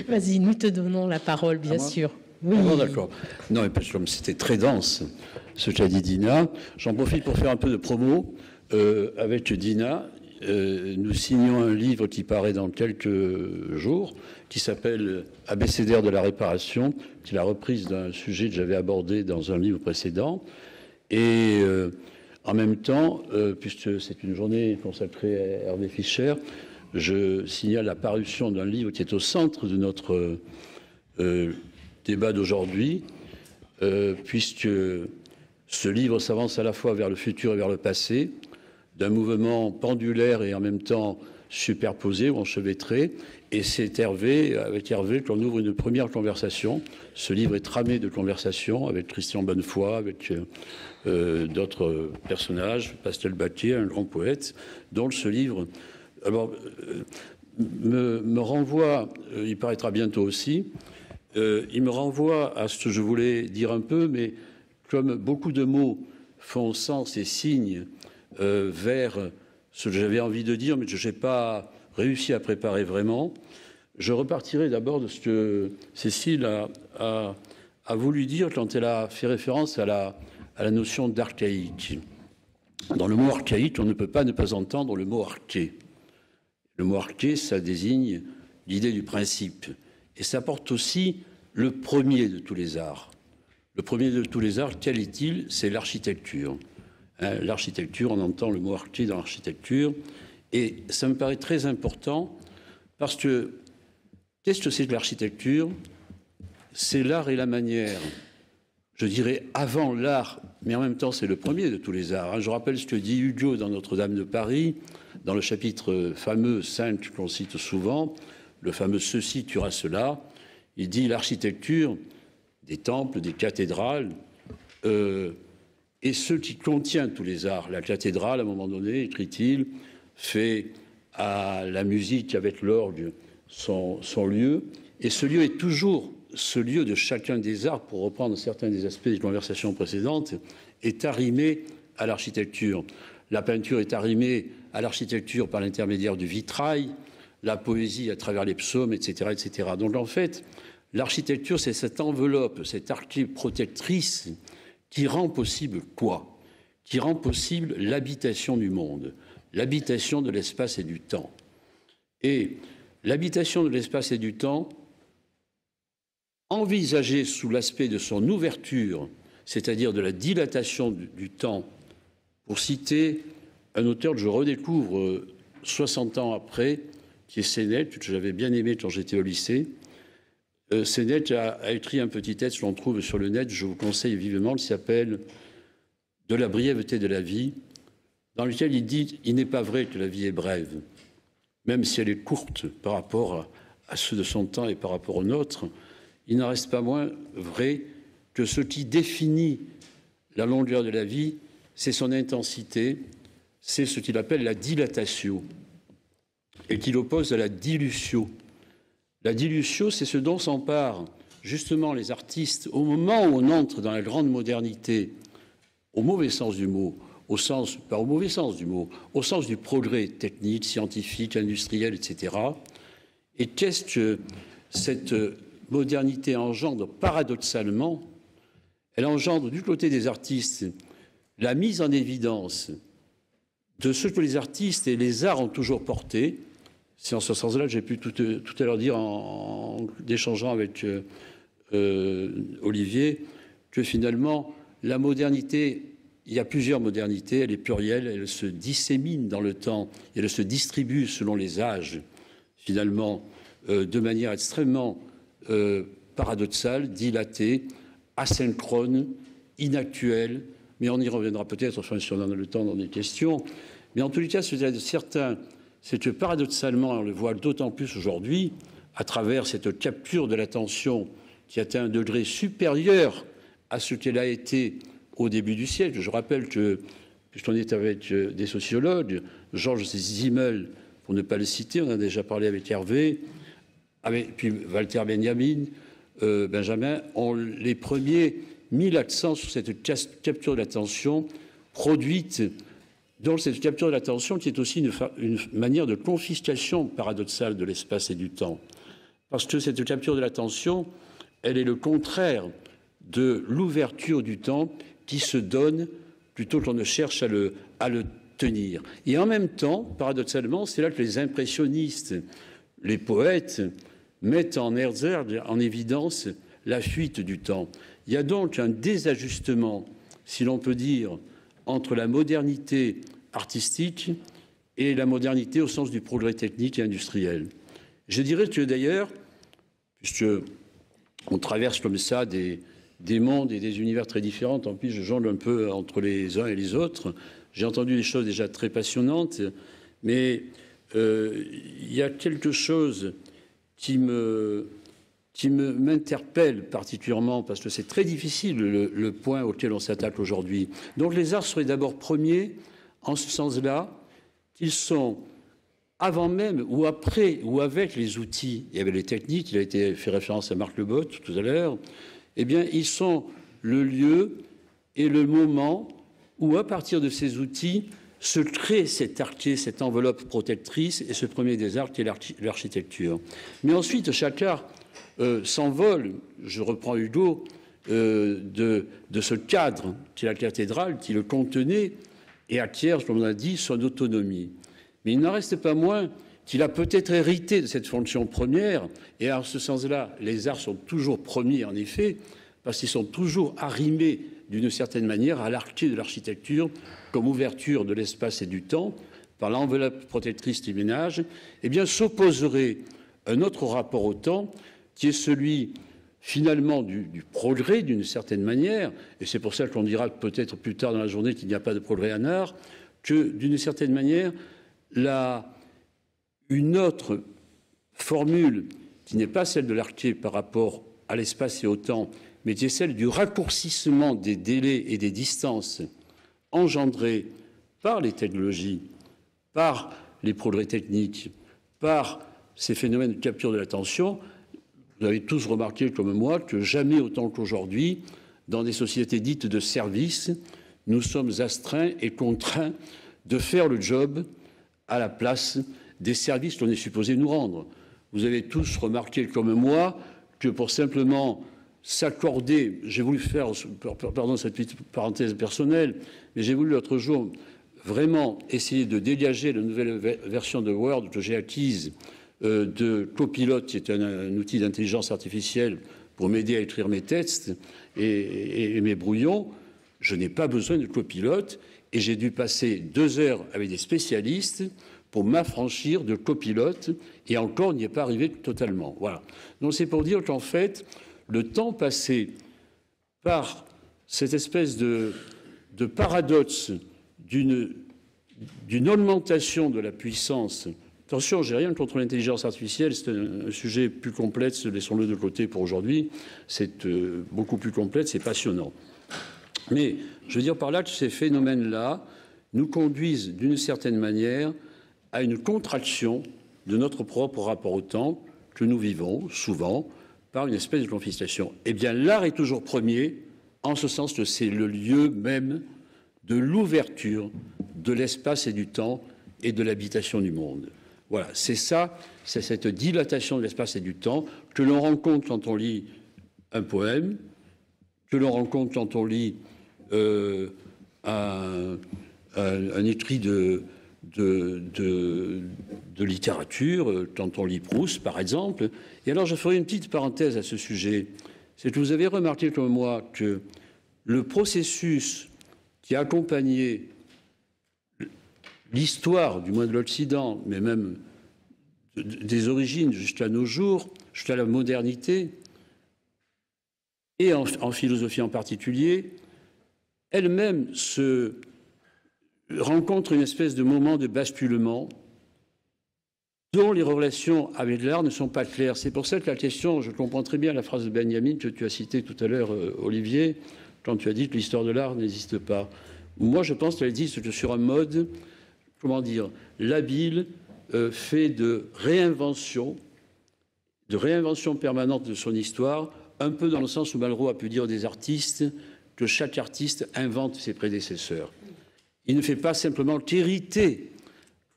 Speaker 1: vas-y, nous te donnons la parole, bien sûr. Oui.
Speaker 5: Ah bon, d'accord. Non, mais parce que c'était très dense, ce qu'a dit Dina. J'en profite pour faire un peu de promo. Avec Dina, nous signons un livre qui paraît dans quelques jours, qui s'appelle Abécédaire de la réparation, qui est la reprise d'un sujet que j'avais abordé dans un livre précédent. Et en même temps, puisque c'est une journée consacrée à Hervé Fischer, je signale la parution d'un livre qui est au centre de notre débat d'aujourd'hui, puisque ce livre s'avance à la fois vers le futur et vers le passé, d'un mouvement pendulaire et en même temps superposé ou enchevêtré. Et c'est avec Hervé qu'on ouvre une première conversation. Ce livre est tramé de conversations avec Christian Bonnefoy, avec d'autres personnages, Pascal Baquier, un grand poète, dont ce livre me renvoie, il paraîtra bientôt aussi, il me renvoie à ce que je voulais dire un peu, mais comme beaucoup de mots font sens et signent vers ce que j'avais envie de dire, mais que je n'ai pas réussi à préparer vraiment, je repartirai d'abord de ce que Cécile a voulu dire quand elle a fait référence à la notion d'archaïque. Dans le mot archaïque, on ne peut pas ne pas entendre le mot arché. Le mot arché, ça désigne l'idée du principe. Et ça porte aussi le premier de tous les arts. Le premier de tous les arts, quel est-il? C'est l'architecture. Hein, l'architecture, on entend le mot arché dans l'architecture. Et ça me paraît très important parce que qu'est-ce que c'est que l'architecture? C'est l'art et la manière. Je dirais avant l'art, mais en même temps c'est le premier de tous les arts. Je rappelle ce que dit Hugo dans Notre-Dame de Paris, dans le chapitre fameux 5 qu'on cite souvent, le fameux « ceci tuera cela ». Il dit l'architecture des temples, des cathédrales, et ce qui contient tous les arts. La cathédrale, à un moment donné, écrit-il, fait à la musique avec l'orgue son lieu, et ce lieu est toujours ce lieu de chacun des arts, pour reprendre certains des aspects des conversations précédentes, est arrimé à l'architecture. La peinture est arrimée à l'architecture par l'intermédiaire du vitrail, la poésie à travers les psaumes, etc., etc. Donc en fait, l'architecture, c'est cette enveloppe, cette archive protectrice qui rend possible quoi? Qui rend possible l'habitation du monde, l'habitation de l'espace et du temps. Et l'habitation de l'espace et du temps, envisagée sous l'aspect de son ouverture, c'est-à-dire de la dilatation du temps, pour citer un auteur que je redécouvre 60 ans après, qui est Sénèque, que j'avais bien aimé quand j'étais au lycée. Sénèque a écrit un petit texte que l'on trouve sur le net, je vous conseille vivement, qui s'appelle « De la brièveté de la vie », dans lequel il dit « Il n'est pas vrai que la vie est brève, même si elle est courte par rapport à ceux de son temps et par rapport au nôtre, il n'en reste pas moins vrai que ce qui définit la longueur de la vie, c'est son intensité, c'est ce qu'il appelle la dilatatio, et qu'il oppose à la dilutio. La dilutio, c'est ce dont s'emparent justement les artistes au moment où on entre dans la grande modernité, au mauvais sens du mot, pas au mauvais sens du mot, au sens du progrès technique, scientifique, industriel, etc. Et qu'est-ce que cette modernité engendre paradoxalement? Elle engendre du côté des artistes la mise en évidence de ce que les artistes et les arts ont toujours porté. C'est en ce sens-là que j'ai pu tout à l'heure dire en échangeant avec Olivier que finalement la modernité il y a plusieurs modernités, elle est plurielle, elle se dissémine dans le temps, et elle se distribue selon les âges, finalement, de manière extrêmement paradoxale, dilatée, asynchrone, inactuelle, mais on y reviendra peut-être, enfin, si on en a le temps dans des questions. Mais en tous les cas, c'est que paradoxalement, on le voit d'autant plus aujourd'hui, à travers cette capture de l'attention qui atteint un degré supérieur à ce qu'elle a été au début du siècle. Je rappelle que, puisqu'on est avec des sociologues, Georges Simmel, pour ne pas le citer, on en a déjà parlé avec Hervé, puis Walter Benjamin, ont les premiers mis l'accent sur cette capture de l'attention produite, donc cette capture de l'attention qui est aussi une manière de confiscation paradoxale de l'espace et du temps. Parce que cette capture de l'attention, elle est le contraire de l'ouverture du temps qui se donne plutôt qu'on ne cherche à le tenir. Et en même temps, paradoxalement, c'est là que les impressionnistes, les poètes, mettent en évidence la fuite du temps. Il y a donc un désajustement, si l'on peut dire, entre la modernité artistique et la modernité au sens du progrès technique et industriel. Je dirais que d'ailleurs, puisque on traverse comme ça des mondes et des univers très différents, tant pis, je jongle un peu entre les uns et les autres. J'ai entendu des choses déjà très passionnantes, mais il y a quelque chose qui m'interpelle particulièrement, parce que c'est très difficile le point auquel on s'attaque aujourd'hui. Donc les arts seraient d'abord premiers, en ce sens-là, qu'ils sont avant même ou après ou avec les outils, il y avait les techniques, il a été fait référence à Marc Lebot tout à l'heure, eh bien, ils sont le lieu et le moment où, à partir de ces outils, se crée cet arché, cette enveloppe protectrice et ce premier des arts qui est l'architecture. Mais ensuite, chaque art s'envole, je reprends Hugo, de ce cadre qui est la cathédrale, qui le contenait et acquiert, comme on a dit, son autonomie. Mais il n'en reste pas moins qu'il a peut-être hérité de cette fonction première, et en ce sens-là, les arts sont toujours premiers, en effet, parce qu'ils sont toujours arrimés, d'une certaine manière, à l'arché de l'architecture, comme ouverture de l'espace et du temps, par l'enveloppe protectrice du ménage, eh bien, s'opposerait un autre rapport au temps, qui est celui, finalement, du progrès, d'une certaine manière, et c'est pour ça qu'on dira peut-être plus tard dans la journée qu'il n'y a pas de progrès en art, que, d'une certaine manière, une autre formule qui n'est pas celle de l'arché par rapport à l'espace et au temps, mais qui est celle du raccourcissement des délais et des distances engendrés par les technologies, par les progrès techniques, par ces phénomènes de capture de l'attention. Vous avez tous remarqué comme moi que jamais autant qu'aujourd'hui, dans des sociétés dites de services, nous sommes astreints et contraints de faire le job à la place des services qu'on est supposé nous rendre. Vous avez tous remarqué comme moi que pour simplement s'accorder, j'ai voulu faire, pardon cette petite parenthèse personnelle, mais j'ai voulu l'autre jour vraiment essayer de dégager la nouvelle version de Word que j'ai acquise de Copilot, qui est un outil d'intelligence artificielle pour m'aider à écrire mes textes et mes brouillons. Je n'ai pas besoin de Copilot et j'ai dû passer 2 heures avec des spécialistes pour m'affranchir de Copilot, et encore, on n'y est pas arrivé totalement. Voilà. Donc c'est pour dire qu'en fait, le temps passé par cette espèce de paradoxe d'une augmentation de la puissance. Attention, j'ai rien contre l'intelligence artificielle, c'est un sujet plus complexe, laissons-le de côté pour aujourd'hui. C'est beaucoup plus complexe, c'est passionnant. Mais je veux dire par là que ces phénomènes-là nous conduisent d'une certaine manière à une contraction de notre propre rapport au temps que nous vivons souvent par une espèce de confiscation. Eh bien, l'art est toujours premier, en ce sens que c'est le lieu même de l'ouverture de l'espace et du temps et de l'habitation du monde. Voilà, c'est ça, c'est cette dilatation de l'espace et du temps que l'on rencontre quand on lit un poème, que l'on rencontre quand on lit un écrit de littérature, quand on lit Proust, par exemple. Et alors, je ferai une petite parenthèse à ce sujet. C'est que vous avez remarqué comme moi que le processus qui a accompagné l'histoire, du moins de l'Occident, mais même des origines jusqu'à nos jours, jusqu'à la modernité, et en philosophie en particulier, elle-même se rencontre une espèce de moment de basculement dont les relations avec l'art ne sont pas claires. C'est pour ça que la question, je comprends très bien la phrase de Benjamin que tu as citée tout à l'heure, Olivier, quand tu as dit que l'histoire de l'art n'existe pas. Moi, je pense qu'elle existe sur un mode, comment dire, labile, fait de réinvention permanente de son histoire, un peu dans le sens où Malraux a pu dire des artistes que chaque artiste invente ses prédécesseurs. Il ne fait pas simplement qu'hériter,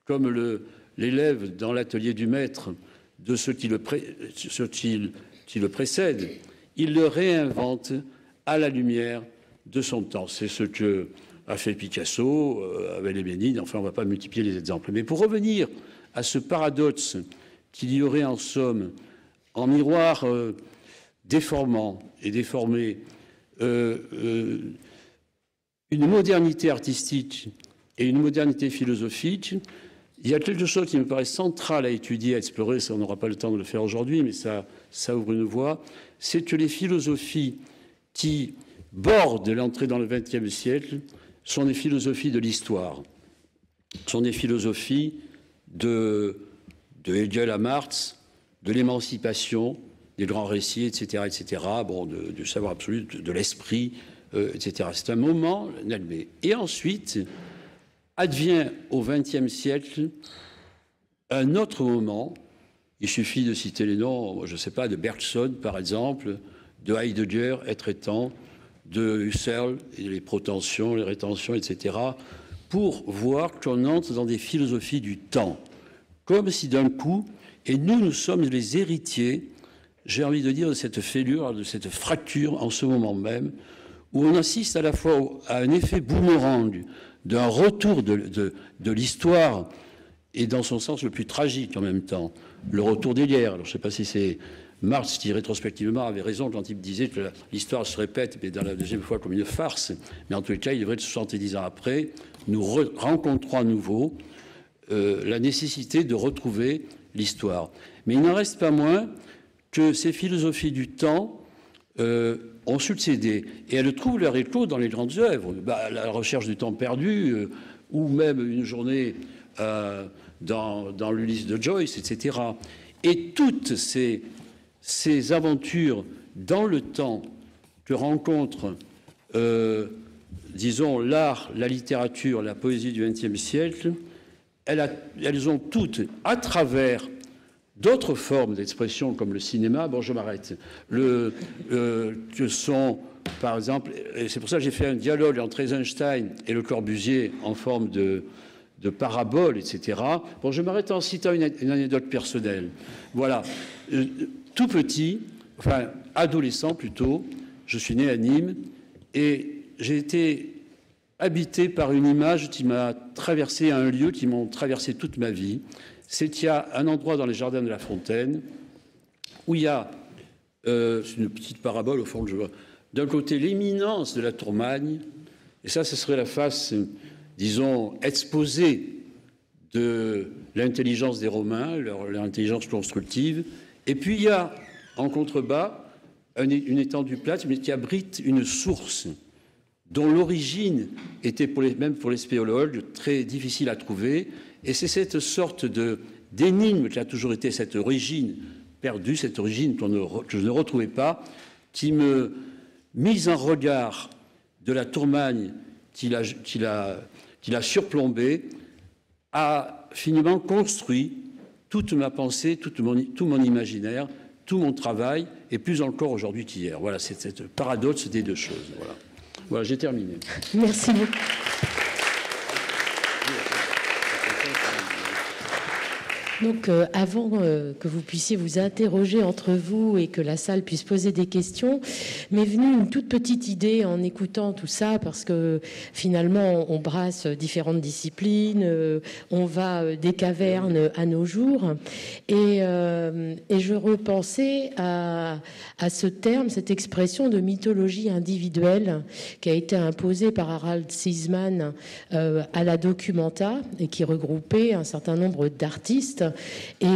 Speaker 5: comme l'élève dans l'atelier du maître, de ce qui le précède. Il le réinvente à la lumière de son temps. C'est ce que a fait Picasso avec les Bénines. Enfin, on ne va pas multiplier les exemples. Mais pour revenir à ce paradoxe qu'il y aurait en somme, en miroir déformant et déformé, une modernité artistique et une modernité philosophique, il y a quelque chose qui me paraît central à étudier, à explorer, ça on n'aura pas le temps de le faire aujourd'hui, mais ça ouvre une voie, c'est que les philosophies qui bordent l'entrée dans le XXe siècle sont des philosophies de l'histoire, sont des philosophies de Hegel à Marx, de l'émancipation, des grands récits, etc., etc., bon, du savoir absolu, de l'esprit, etc. C'est un moment, et ensuite advient au XXe siècle un autre moment. Il suffit de citer les noms, je ne sais pas, de Bergson, par exemple, de Heidegger, Être et temps, de Husserl, et les protensions, les rétentions, etc., pour voir qu'on entre dans des philosophies du temps, comme si d'un coup, et nous sommes les héritiers, j'ai envie de dire, de cette fêlure, de cette fracture en ce moment même, où on assiste à la fois à un effet boomerang, d'un retour de l'histoire, et dans son sens le plus tragique en même temps, le retour des guerres. Alors, je ne sais pas si c'est Marx qui, rétrospectivement, avait raison quand il disait que l'histoire se répète, mais dans la deuxième fois comme une farce. Mais en tous les cas, il est vrai que 70 ans après, nous rencontrons à nouveau la nécessité de retrouver l'histoire. Mais il n'en reste pas moins que ces philosophies du temps ont succédé. Et elles trouvent leur écho dans les grandes œuvres. La recherche du temps perdu, ou même une journée dans l'Ulysse de Joyce, etc. Et toutes ces aventures dans le temps que rencontrent, disons, l'art, la littérature, la poésie du XXe siècle, elles ont toutes, à travers d'autres formes d'expression comme le cinéma, bon, je m'arrête, que sont, par exemple, et c'est pour ça que j'ai fait un dialogue entre Eisenstein et Le Corbusier en forme de parabole, etc. Bon, je m'arrête en citant une anecdote personnelle. Voilà. Tout petit, enfin, adolescent plutôt, je suis né à Nîmes et j'ai été habité par une image qui m'a traversé, un lieu qui m'a traversé toute ma vie. C'est qu'il y a un endroit dans les jardins de la Fontaine où il y a, c'est une petite parabole au fond que je vois, d'un côté l'éminence de la Tourmagne, et ça, ce serait la face, disons, exposée de l'intelligence des Romains, leur intelligence constructive, et puis il y a en contrebas une étendue plate, mais qui abrite une source dont l'origine était, même pour les spéologues, très difficile à trouver. Et c'est cette sorte d'énigme qui a toujours été cette origine perdue, cette origine que je ne retrouvais pas, qui me mise en regard de la Tourmagne qui l'a surplombée, a finalement construit toute ma pensée, tout mon imaginaire, tout mon travail, et plus encore aujourd'hui qu'hier. Voilà, c'est cette paradoxe des deux choses. Voilà, j'ai terminé.
Speaker 1: Merci beaucoup. Donc, avant que vous puissiez vous interroger entre vous et que la salle puisse poser des questions, m'est venue une toute petite idée en écoutant tout ça, parce que finalement, on brasse différentes disciplines, on va des cavernes à nos jours, et je repensais à ce terme, cette expression de mythologie individuelle qui a été imposée par Harald Szeeman à la Documenta et qui regroupait un certain nombre d'artistes. Et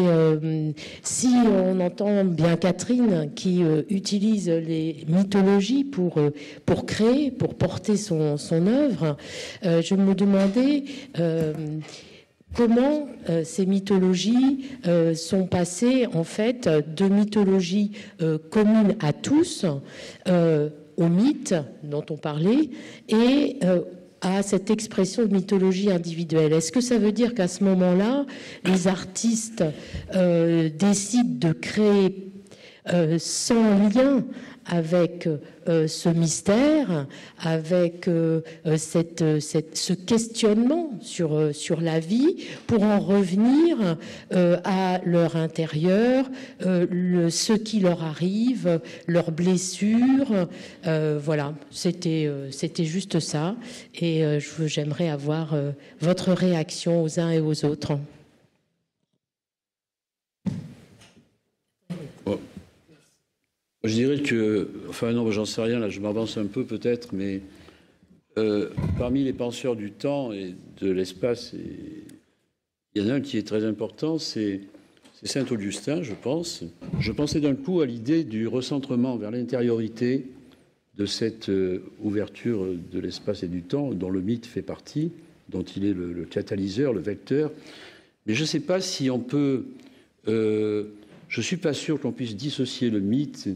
Speaker 1: si on entend bien Catherine qui utilise les mythologies pour créer, pour porter son œuvre, je me demandais comment ces mythologies sont passées en fait de mythologies communes à tous aux mythes dont on parlait et à cette expression de mythologie individuelle. Est-ce que ça veut dire qu'à ce moment-là, les artistes décident de créer sans lien avec ce mystère, avec ce questionnement sur la vie, pour en revenir à leur intérieur, ce qui leur arrive, leurs blessures. Voilà, c'était juste ça. Et j'aimerais avoir votre réaction aux uns et aux autres.
Speaker 5: Je dirais que, enfin non, j'en sais rien, là je m'avance un peu peut-être, mais parmi les penseurs du temps et de l'espace, il y en a un qui est très important, c'est Saint-Augustin, je pense. Je pensais d'un coup à l'idée du recentrement vers l'intériorité de cette ouverture de l'espace et du temps, dont le mythe fait partie, dont il est le catalyseur, le vecteur. Mais je ne sais pas si on peut... je ne suis pas sûr qu'on puisse dissocier le mythe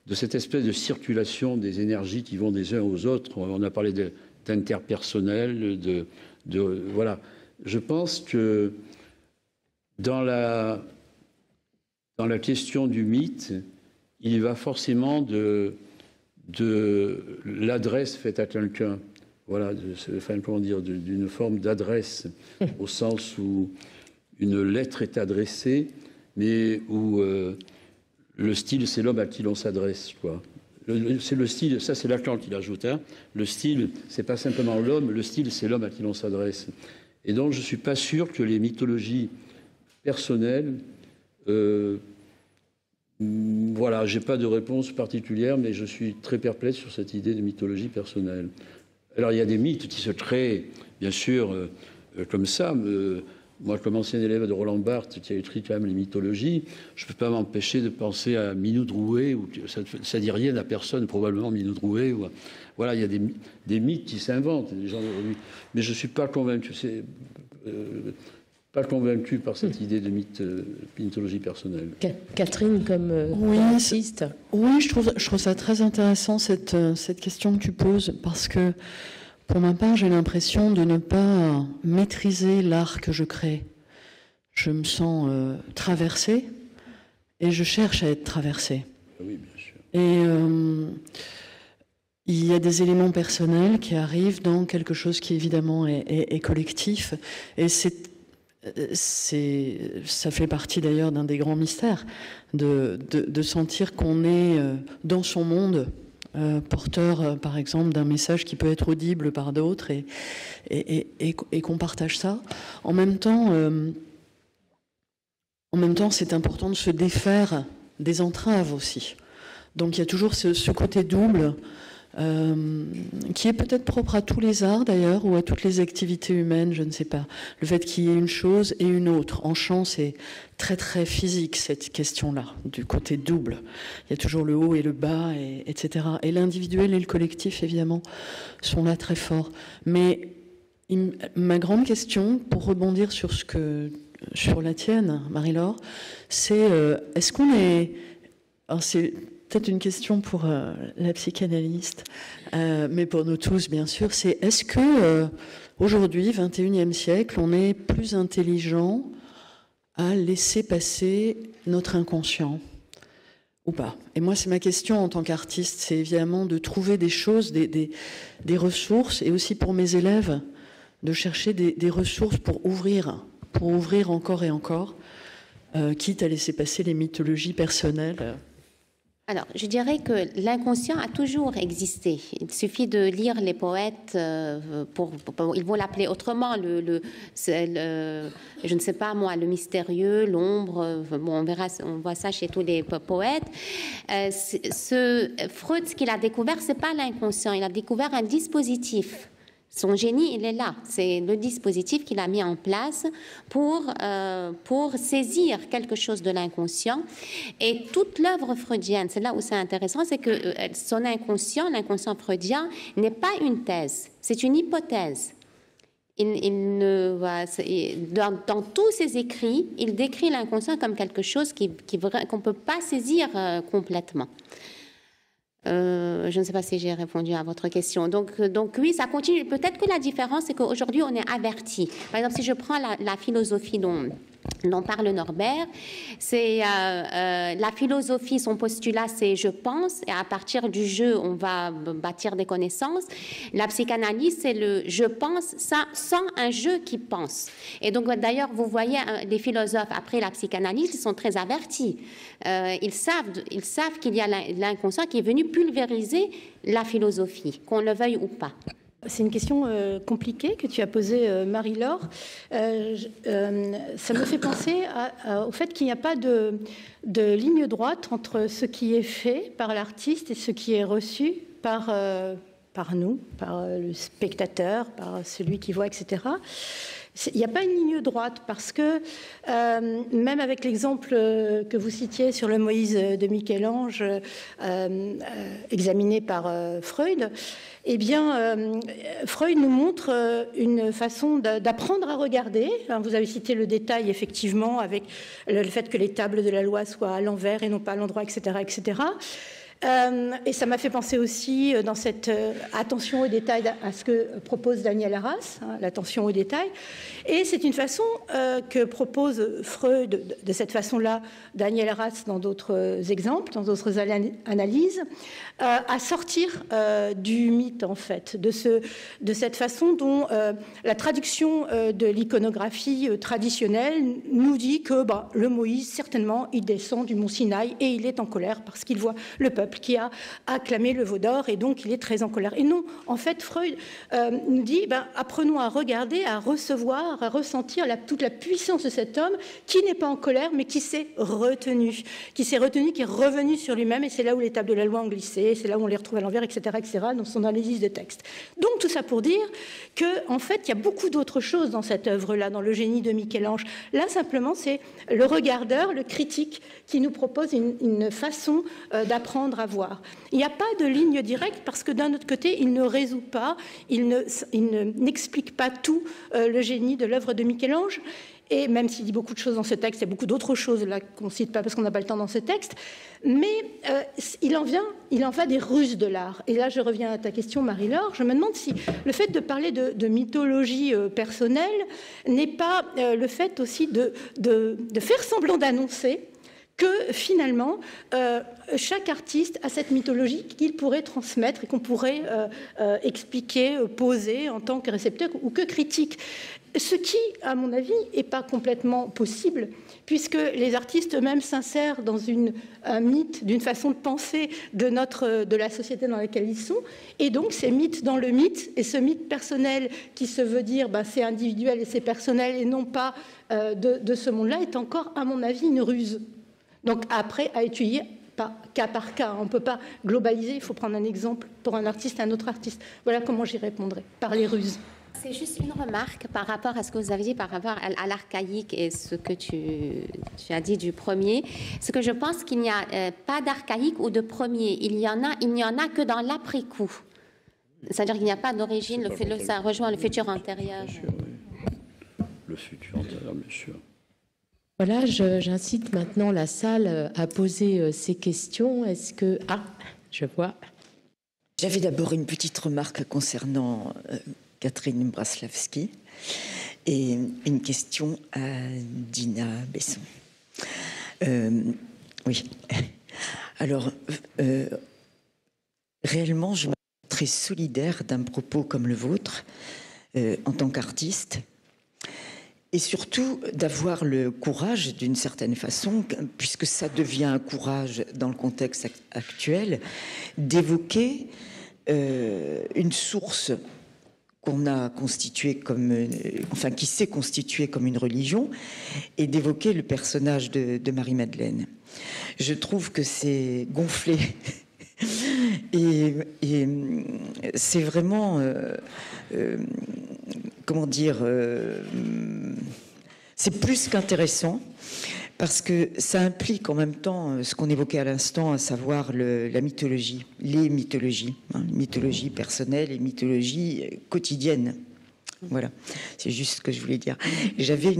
Speaker 5: de cette espèce de circulation des énergies qui vont des uns aux autres. On a parlé d'interpersonnel, voilà. Je pense que dans la question du mythe, il va forcément de l'adresse faite à quelqu'un. Voilà, d'une forme d'adresse, au sens où une lettre est adressée, mais où le style, c'est l'homme à qui l'on s'adresse, quoi. C'est le style, ça c'est Lacan qui l'ajoute, hein. Le style, c'est pas simplement l'homme, le style, c'est l'homme à qui l'on s'adresse. Et donc, je suis pas sûr que les mythologies personnelles, voilà, j'ai pas de réponse particulière, mais je suis très perplexe sur cette idée de mythologie personnelle. Alors, il y a des mythes qui se créent, bien sûr, comme ça. Moi, comme ancien élève de Roland Barthes, qui a écrit quand même les mythologies, je ne peux pas m'empêcher de penser à Minou Drouet, ou ça ne dit rien à personne, probablement Minou Drouet. Voilà, il y a des mythes qui s'inventent, des gens, mais je ne suis pas convaincu. Pas convaincu par cette idée de mythologie personnelle.
Speaker 1: Catherine, comme artiste.
Speaker 3: Oui, je trouve ça très intéressant, cette question que tu poses, parce que pour ma part, j'ai l'impression de ne pas maîtriser l'art que je crée. Je me sens traversée et je cherche à être traversée.
Speaker 5: Oui, bien sûr.
Speaker 3: Et il y a des éléments personnels qui arrivent dans quelque chose qui évidemment est collectif. Et ça fait partie d'ailleurs d'un des grands mystères, de sentir qu'on est dans son monde, porteur, par exemple, d'un message qui peut être audible par d'autres et qu'on partage ça. En même temps, c'est important de se défaire des entraves aussi. Donc il y a toujours ce côté double qui est peut-être propre à tous les arts d'ailleurs, ou à toutes les activités humaines, je ne sais pas. Le fait qu'il y ait une chose et une autre. En chant, c'est très très physique cette question-là, du côté double. Il y a toujours le haut et le bas, etc. Et l'individuel et le collectif, évidemment, sont là très forts. Mais ma grande question, pour rebondir sur la tienne, Marie-Laure, c'est est-ce qu'on est... Alors c'est peut-être une question pour la psychanalyste, mais pour nous tous, bien sûr, c'est est-ce que aujourd'hui, 21e siècle, on est plus intelligent à laisser passer notre inconscient ou pas? Et moi, c'est ma question en tant qu'artiste, c'est évidemment de trouver des choses, des ressources, et aussi pour mes élèves, de chercher des ressources pour ouvrir encore et encore, quitte à laisser passer les mythologies personnelles.
Speaker 4: Alors, je dirais que l'inconscient a toujours existé. Il suffit de lire les poètes, ils vont l'appeler autrement, je ne sais pas moi, le mystérieux, l'ombre, bon, on voit ça chez tous les poètes. Freud, ce qu'il a découvert, c'est pas l'inconscient, il a découvert un dispositif. Son génie, il est là. C'est le dispositif qu'il a mis en place pour saisir quelque chose de l'inconscient. Et toute l'œuvre freudienne, c'est là où c'est intéressant, c'est que son inconscient, l'inconscient freudien, n'est pas une thèse, c'est une hypothèse. Dans tous ses écrits, il décrit l'inconscient comme quelque chose qu'on ne peut pas saisir complètement. Je ne sais pas si j'ai répondu à votre question. Donc oui, ça continue. Peut-être que la différence, c'est qu'aujourd'hui, on est averti. Par exemple, si je prends la philosophie dont parle Norbert, c'est la philosophie, son postulat, c'est « je pense », et à partir du jeu, on va bâtir des connaissances. La psychanalyse, c'est le « je pense » sans un jeu qui pense. Et donc, d'ailleurs, vous voyez, les philosophes, après la psychanalyse, ils sont très avertis. Ils savent qu'il y a l'inconscient qui est venu pulvériser la philosophie, qu'on le veuille ou pas.
Speaker 2: C'est une question compliquée que tu as posée, Marie-Laure. Ça me fait penser au fait qu'il n'y a pas de ligne droite entre ce qui est fait par l'artiste et ce qui est reçu par nous, par le spectateur, par celui qui voit, etc. Il n'y a pas une ligne droite parce que même avec l'exemple que vous citiez sur le Moïse de Michel-Ange examiné par Freud, eh bien, Freud nous montre une façon d'apprendre à regarder. Vous avez cité le détail, effectivement, avec le fait que les tables de la loi soient à l'envers et non pas à l'endroit, etc., etc. Et ça m'a fait penser aussi dans cette attention aux détails à ce que propose Daniel Arras, l'attention aux détails. Et c'est une façon que propose Freud, de cette façon-là, Daniel Arras dans d'autres exemples, dans d'autres analyses, à sortir du mythe, en fait, de cette façon dont la traduction de l'iconographie traditionnelle nous dit que le Moïse, certainement, il descend du mont Sinaï et il est en colère parce qu'il voit le peuple qui a acclamé le veau d'or et donc il est très en colère. Et non, en fait, Freud nous dit, apprenons à regarder, à recevoir, à ressentir toute la puissance de cet homme qui n'est pas en colère mais qui s'est retenu, qui est revenu sur lui-même, et c'est là où les tables de la loi ont glissé, c'est là où on les retrouve à l'envers, etc., dans son analyse de texte. Donc tout ça pour dire que, en fait, il y a beaucoup d'autres choses dans cette œuvre-là, dans le génie de Michel-Ange. Là, simplement, c'est le regardeur, le critique, qui nous propose une façon d'apprendre à voir. Il n'y a pas de ligne directe parce que d'un autre côté, il ne résout pas, il n'explique pas tout le génie de l'œuvre de Michel-Ange. Et même s'il dit beaucoup de choses dans ce texte, il y a beaucoup d'autres choses là qu'on ne cite pas parce qu'on n'a pas le temps dans ce texte, mais il en va des ruses de l'art. Et là, je reviens à ta question, Marie-Laure. Je me demande si le fait de parler de mythologie personnelle n'est pas le fait aussi de faire semblant d'annoncer que finalement, chaque artiste a cette mythologie qu'il pourrait transmettre et qu'on pourrait expliquer, poser en tant que récepteur ou que critique. Ce qui, à mon avis, n'est pas complètement possible, puisque les artistes eux-mêmes s'insèrent dans un mythe, d'une façon de penser de la société dans laquelle ils sont, et donc ces mythes dans le mythe, et ce mythe personnel qui se veut dire c'est individuel et c'est personnel et non pas de ce monde-là, est encore, à mon avis, une ruse. Donc après, à étudier cas par cas, on ne peut pas globaliser, il faut prendre un exemple pour un artiste, un autre artiste. Voilà comment j'y répondrai, par les ruses.
Speaker 4: C'est juste une remarque par rapport à ce que vous avez dit, par rapport à l'archaïque et ce que tu as dit du premier. Ce que je pense qu'il n'y a pas d'archaïque ou de premier. Il n'y en a que dans l'après-coup. C'est-à-dire qu'il n'y a pas d'origine, ça rejoint le futur antérieur.
Speaker 5: Bien sûr, oui. Le futur antérieur, bien sûr.
Speaker 1: Voilà, j'incite maintenant la salle à poser ces questions. Est-ce que... Ah, je vois.
Speaker 6: J'avais d'abord une petite remarque concernant Catherine Braslavski et une question à Dina Besson. Oui. Alors, réellement, je me sens très solidaire d'un propos comme le vôtre en tant qu'artiste. et surtout d'avoir le courage, d'une certaine façon, puisque ça devient un courage dans le contexte actuel, d'évoquer une source qu'on a constituée comme, enfin qui s'est constituée comme une religion, et d'évoquer le personnage de Marie-Madeleine. Je trouve que c'est gonflé et c'est vraiment comment dire, c'est plus qu'intéressant, parce que ça implique en même temps ce qu'on évoquait à l'instant, à savoir la mythologie, les mythologies, mythologie personnelle et mythologie quotidienne. Voilà, c'est juste ce que je voulais dire. J'avais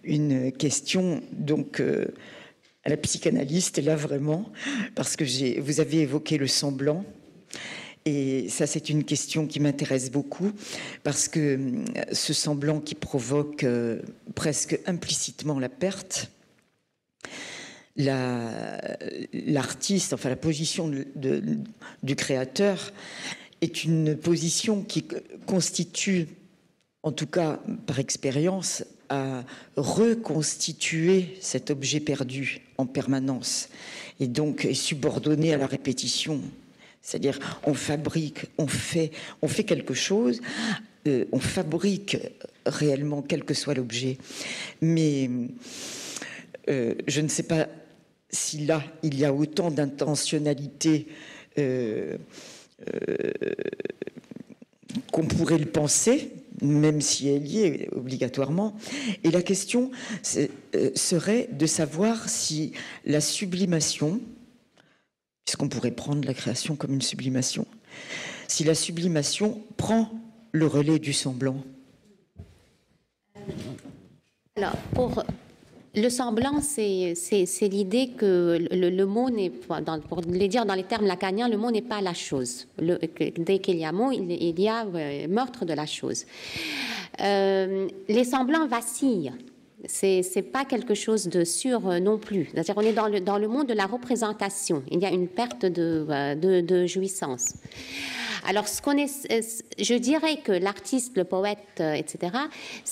Speaker 6: une question donc à la psychanalyste, là vraiment, parce que vous avez évoqué le semblant. Et ça, c'est une question qui m'intéresse beaucoup, parce que ce semblant qui provoque presque implicitement la perte, l'artiste, enfin la position du créateur, est une position qui constitue, en tout cas par expérience, à reconstituer cet objet perdu en permanence, et donc est subordonné à la répétition. C'est-à-dire, on fabrique, on fait quelque chose, on fabrique réellement quel que soit l'objet. Mais je ne sais pas si là, il y a autant d'intentionnalité qu'on pourrait le penser, même si elle y est obligatoirement. Et la question serait de savoir si la sublimation, puisqu'on pourrait prendre la création comme une sublimation, si la sublimation prend le relais du semblant.
Speaker 4: Alors, pour le semblant, c'est l'idée que le mot n'est pas, pour le dire dans les termes lacaniens, le mot n'est pas la chose. Dès qu'il y a mot, il y a meurtre de la chose. Les semblants vacillent. C'est pas quelque chose de sûr non plus. C'est-à-dire, on est dans le monde de la représentation. Il y a une perte de jouissance. Alors, je dirais que l'artiste, le poète, etc.,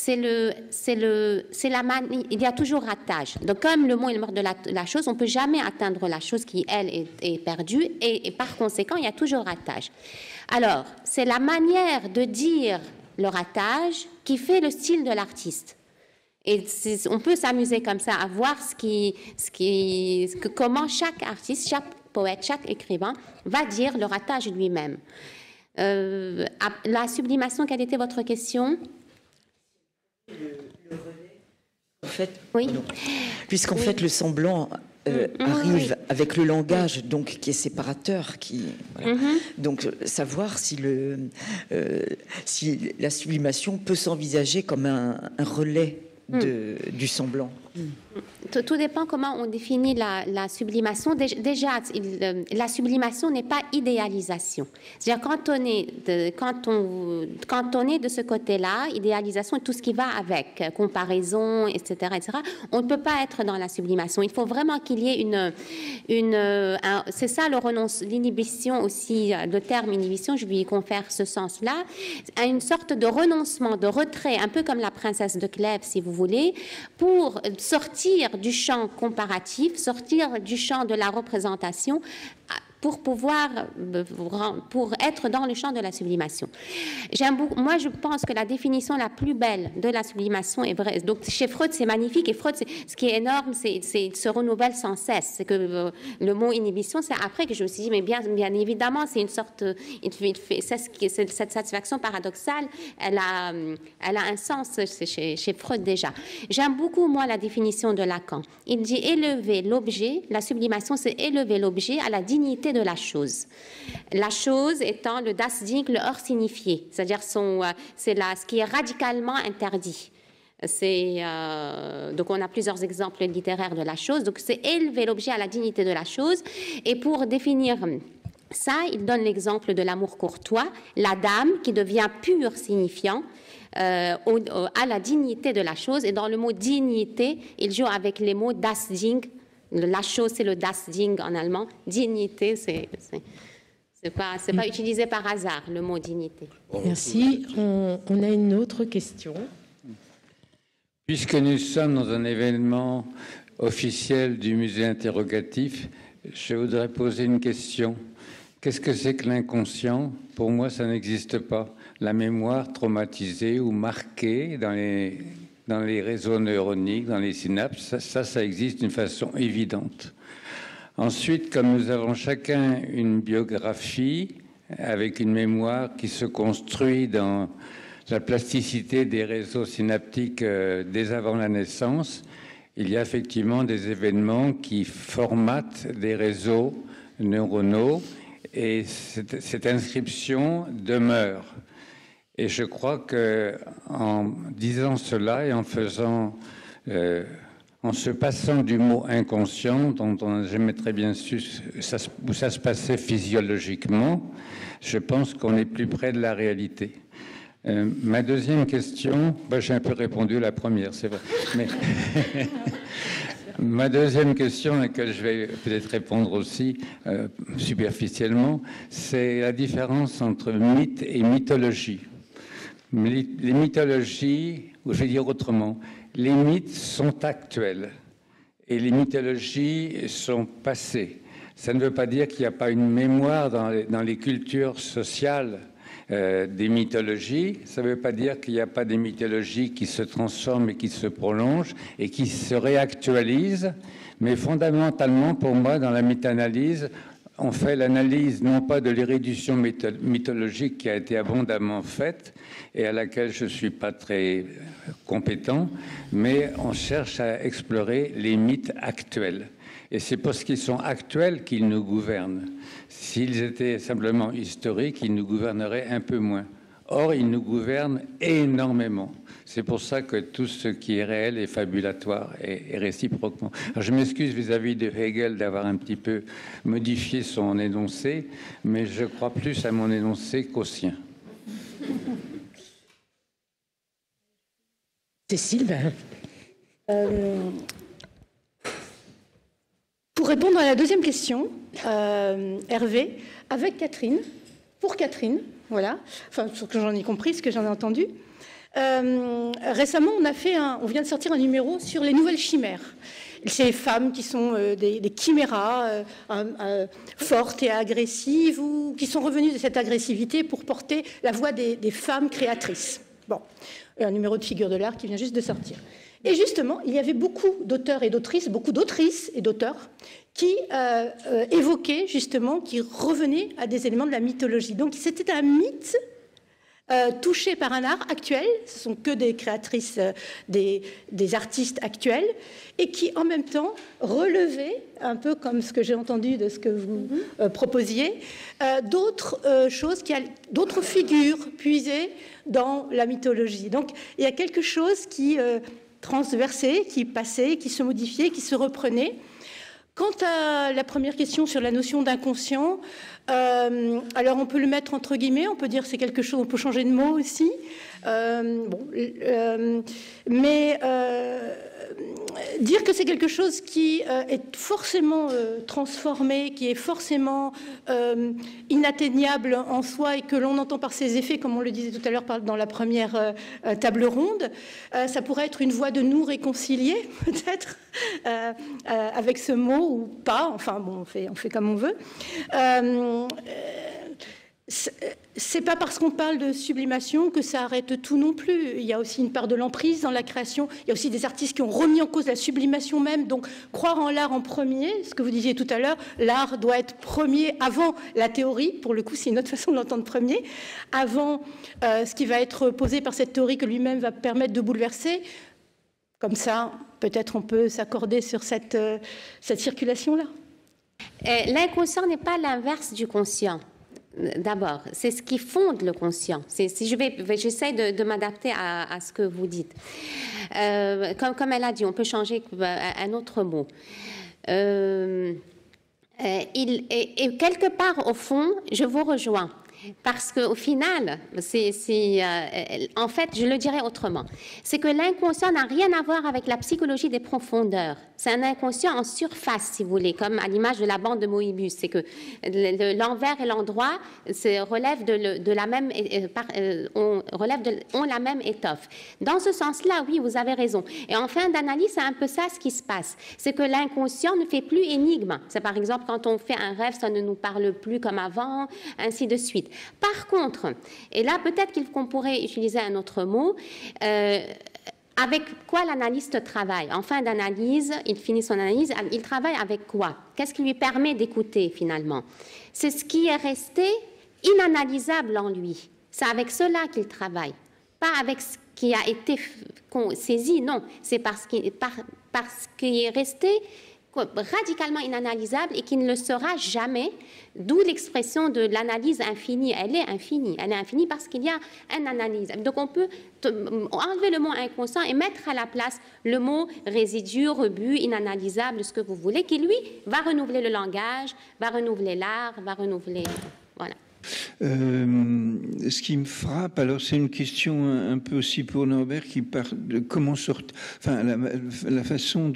Speaker 4: il y a toujours ratage. Donc, comme le mot est le mort de la chose, on ne peut jamais atteindre la chose qui, elle, est perdue, et par conséquent, il y a toujours ratage. Alors, c'est la manière de dire le ratage qui fait le style de l'artiste. Et on peut s'amuser comme ça à voir comment chaque artiste, chaque poète, chaque écrivain va dire le ratage lui-même. La sublimation, quelle était votre question?
Speaker 6: En fait,
Speaker 4: oui.
Speaker 6: Puisqu'en fait le semblant arrive avec le langage donc qui est séparateur, voilà. Donc savoir si la sublimation peut s'envisager comme un relais du semblant.
Speaker 4: Tout dépend comment on définit la sublimation. Déjà, la sublimation n'est pas idéalisation. C'est-à-dire quand on est de ce côté-là, idéalisation, tout ce qui va avec, comparaison, etc., on ne peut pas être dans la sublimation. Il faut vraiment qu'il y ait c'est ça l'inhibition aussi, le terme inhibition, je lui confère ce sens-là, à une sorte de renoncement, de retrait, un peu comme la princesse de Clèves, si vous voulez, pour sortir du champ comparatif, sortir du champ de la représentation pour être dans le champ de la sublimation. Moi, je pense que la définition la plus belle de la sublimation est vraie. Donc, chez Freud, c'est magnifique. Et Freud, ce qui est énorme, c'est se renouvelle sans cesse. C'est que le mot inhibition, c'est après que je me suis dit, mais bien évidemment, c'est une sorte... cette satisfaction paradoxale, elle a un sens chez Freud déjà. J'aime beaucoup, moi, la définition de Lacan. Il dit élever l'objet, la sublimation, c'est élever l'objet à la dignité de la chose. La chose étant le das Ding, le hors signifié, c'est-à-dire ce qui est radicalement interdit. Donc on a plusieurs exemples littéraires de la chose. Donc c'est élever l'objet à la dignité de la chose. Et pour définir ça, il donne l'exemple de l'amour courtois, la dame qui devient pur signifiant à la dignité de la chose. Et dans le mot dignité, il joue avec les mots das Ding. La chose, c'est le das Ding en allemand. Dignité, c'est pas utilisé par hasard, le mot dignité.
Speaker 1: Merci. On a une autre question.
Speaker 7: Puisque nous sommes dans un événement officiel du musée interrogatif, je voudrais poser une question. Qu'est-ce que c'est que l'inconscient? Pour moi, ça n'existe pas. La mémoire traumatisée ou marquée dans les réseaux neuroniques, dans les synapses, ça existe d'une façon évidente. Ensuite, comme nous avons chacun une biographie avec une mémoire qui se construit dans la plasticité des réseaux synaptiques dès avant la naissance, il y a effectivement des événements qui formatent des réseaux neuronaux et cette inscription demeure. Et je crois qu'en disant cela et en se passant du mot inconscient, dont on n'a jamais très bien su où ça se passait physiologiquement, je pense qu'on est plus près de la réalité. Ma deuxième question, j'ai un peu répondu à la première, c'est vrai. Mais ma deuxième question, à laquelle je vais peut-être répondre aussi superficiellement, c'est la différence entre mythe et mythologie. Les mythologies, ou je vais dire autrement, les mythes sont actuels et les mythologies sont passées. Ça ne veut pas dire qu'il n'y a pas une mémoire dans les cultures sociales des mythologies. Ça ne veut pas dire qu'il n'y a pas des mythologies qui se transforment et qui se prolongent et qui se réactualisent. Mais fondamentalement, pour moi, dans la méta-analyse, on fait l'analyse non pas de l'érudition mythologique qui a été abondamment faite et à laquelle je ne suis pas très compétent, mais on cherche à explorer les mythes actuels. Et c'est parce qu'ils sont actuels qu'ils nous gouvernent. S'ils étaient simplement historiques, ils nous gouverneraient un peu moins. Or, ils nous gouvernent énormément. C'est pour ça que tout ce qui est réel est fabulatoire et réciproquement. Alors, je m'excuse vis-à-vis de Hegel d'avoir un petit peu modifié son énoncé, mais je crois plus à mon énoncé qu'au sien.
Speaker 1: Cécile,
Speaker 2: pour répondre à la deuxième question, Hervé, avec Catherine, pour Catherine, voilà, enfin, ce que j'en ai compris, ce que j'en ai entendu. Récemment, on vient de sortir un numéro sur les nouvelles chimères. Ces femmes qui sont des chiméras fortes et agressives ou qui sont revenues de cette agressivité pour porter la voix des femmes créatrices. Bon, un numéro de Figures de l'art qui vient juste de sortir. Et justement, il y avait beaucoup d'auteurs et d'autrices, beaucoup d'autrices et d'auteurs qui évoquaient justement, qui revenaient à des éléments de la mythologie. Donc c'était un mythe touché par un art actuel, ce sont que des créatrices, des artistes actuels, et qui en même temps relevaient, un peu comme ce que j'ai entendu de ce que vous proposiez, d'autres choses, d'autres figures puisées dans la mythologie. Donc il y a quelque chose qui transversait, qui passait, qui se modifiait, qui se reprenait. Quant à la première question sur la notion d'inconscient, alors on peut le mettre entre guillemets, on peut dire c'est quelque chose, on peut changer de mot aussi, mais dire que c'est quelque chose qui est forcément transformé, qui est forcément inatteignable en soi et que l'on entend par ses effets, comme on le disait tout à l'heure dans la première table ronde, ça pourrait être une voie de nous réconcilier, peut-être, avec ce mot ou pas, enfin bon, on fait comme on veut. C'est pas parce qu'on parle de sublimation que ça arrête tout non plus. Il y a aussi une part de l'emprise dans la création. Il y a aussi des artistes qui ont remis en cause la sublimation même. Donc, croire en l'art en premier, ce que vous disiez tout à l'heure, l'art doit être premier avant la théorie. Pour le coup, c'est une autre façon de l'entendre premier. Avant ce qui va être posé par cette théorie que lui-même va permettre de bouleverser. Comme ça, peut-être on peut s'accorder sur cette circulation-là.
Speaker 4: L'inconscient n'est pas l'inverse du conscient. D'abord, c'est ce qui fonde le conscient. J'essaie de m'adapter à ce que vous dites. Comme elle a dit, on peut changer un autre mot. Et quelque part, au fond, je vous rejoins. Parce qu'au final, en fait, je le dirais autrement, c'est que l'inconscient n'a rien à voir avec la psychologie des profondeurs. C'est un inconscient en surface, si vous voulez, comme à l'image de la bande de Moebius. C'est que l'envers et l'endroit relèvent de la même, ont la même étoffe. Dans ce sens-là, oui, vous avez raison. Et en fin d'analyse, c'est un peu ça ce qui se passe. C'est que l'inconscient ne fait plus énigme. C'est par exemple quand on fait un rêve, ça ne nous parle plus comme avant, ainsi de suite. Par contre, et là peut-être qu'on pourrait utiliser un autre mot, avec quoi l'analyste travaille? En fin d'analyse, il finit son analyse, il travaille avec quoi? Qu'est-ce qui lui permet d'écouter finalement? C'est ce qui est resté inanalysable en lui. C'est avec cela qu'il travaille, pas avec ce qui a été saisi, non. C'est parce qu'il est resté radicalement inanalysable et qui ne le sera jamais, d'où l'expression de l'analyse infinie. Elle est infinie parce qu'il y a un analyse. Donc on peut enlever le mot inconscient et mettre à la place le mot résidu, rebut, inanalysable, ce que vous voulez, qui lui va renouveler le langage, va renouveler l'art, va renouveler... Voilà.
Speaker 8: Ce qui me frappe, alors c'est une question un peu aussi pour Norbert qui parle de comment sortir, enfin la façon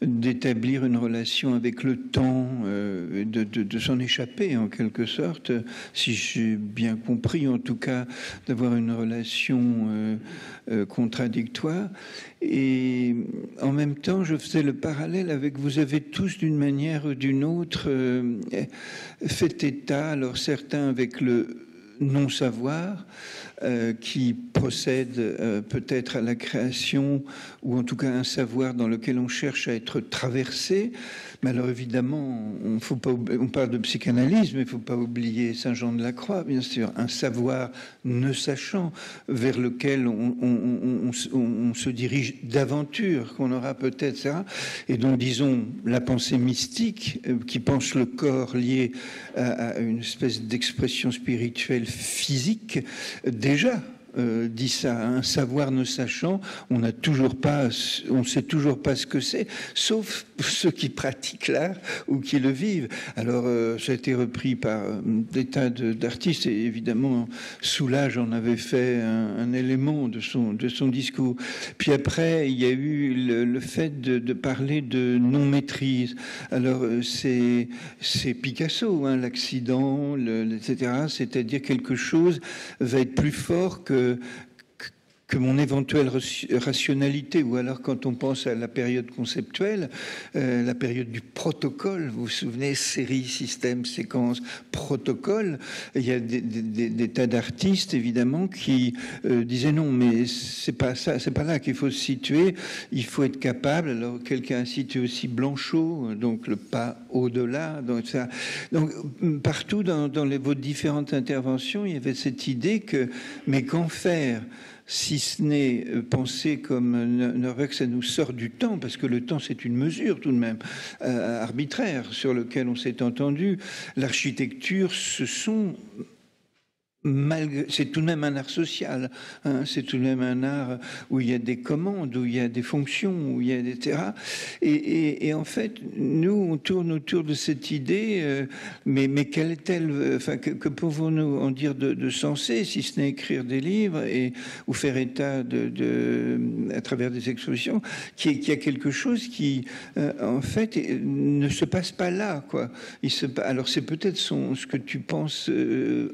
Speaker 8: d'établir une relation avec le temps, de s'en échapper en quelque sorte, si j'ai bien compris en tout cas, d'avoir une relation contradictoire. Et en même temps, je faisais le parallèle avec vous avez tous d'une manière ou d'une autre fait état, alors certains avec le non-savoir qui procède peut-être à la création ou en tout cas un savoir dans lequel on cherche à être traversé. Mais alors évidemment, on parle de psychanalyse, mais il ne faut pas oublier Saint-Jean de la Croix, bien sûr, un savoir ne sachant vers lequel on se dirige d'aventure, qu'on aura peut-être ça, et donc disons la pensée mystique qui pense le corps lié à une espèce d'expression spirituelle physique, déjà dit ça, un savoir ne sachant, on sait toujours pas ce que c'est, sauf ceux qui pratiquent l'art ou qui le vivent. Alors, ça a été repris par des tas d'artistes et évidemment, Soulages en avait fait un élément de son discours. Puis après, il y a eu le fait de parler de non-maîtrise. Alors, c'est Picasso, hein, l'accident, etc. C'est-à-dire quelque chose va être plus fort que mon éventuelle rationalité, ou alors quand on pense à la période conceptuelle, la période du protocole, vous vous souvenez, série, système, séquence, protocole, il y a des tas d'artistes évidemment qui disaient non, mais c'est pas ça, c'est pas là qu'il faut se situer, il faut être capable. Alors quelqu'un a cité aussi Blanchot, donc le pas au-delà, donc ça. Donc partout dans vos différentes interventions, il y avait cette idée que, mais qu'en faire? Si ce n'est penser comme Norbert que ça nous sort du temps, parce que le temps c'est une mesure tout de même arbitraire sur lequel on s'est entendu. L'architecture, c'est tout de même un art social, hein, c'est tout de même un art où il y a des commandes, où il y a des fonctions, où il y a etc. Et en fait, nous, on tourne autour de cette idée, mais quelle est-elle, enfin, que pouvons-nous en dire de sensé, si ce n'est écrire des livres ou faire état à travers des expositions, qu'il y a quelque chose qui, en fait, ne se passe pas là, quoi. Alors c'est peut-être ce que tu penses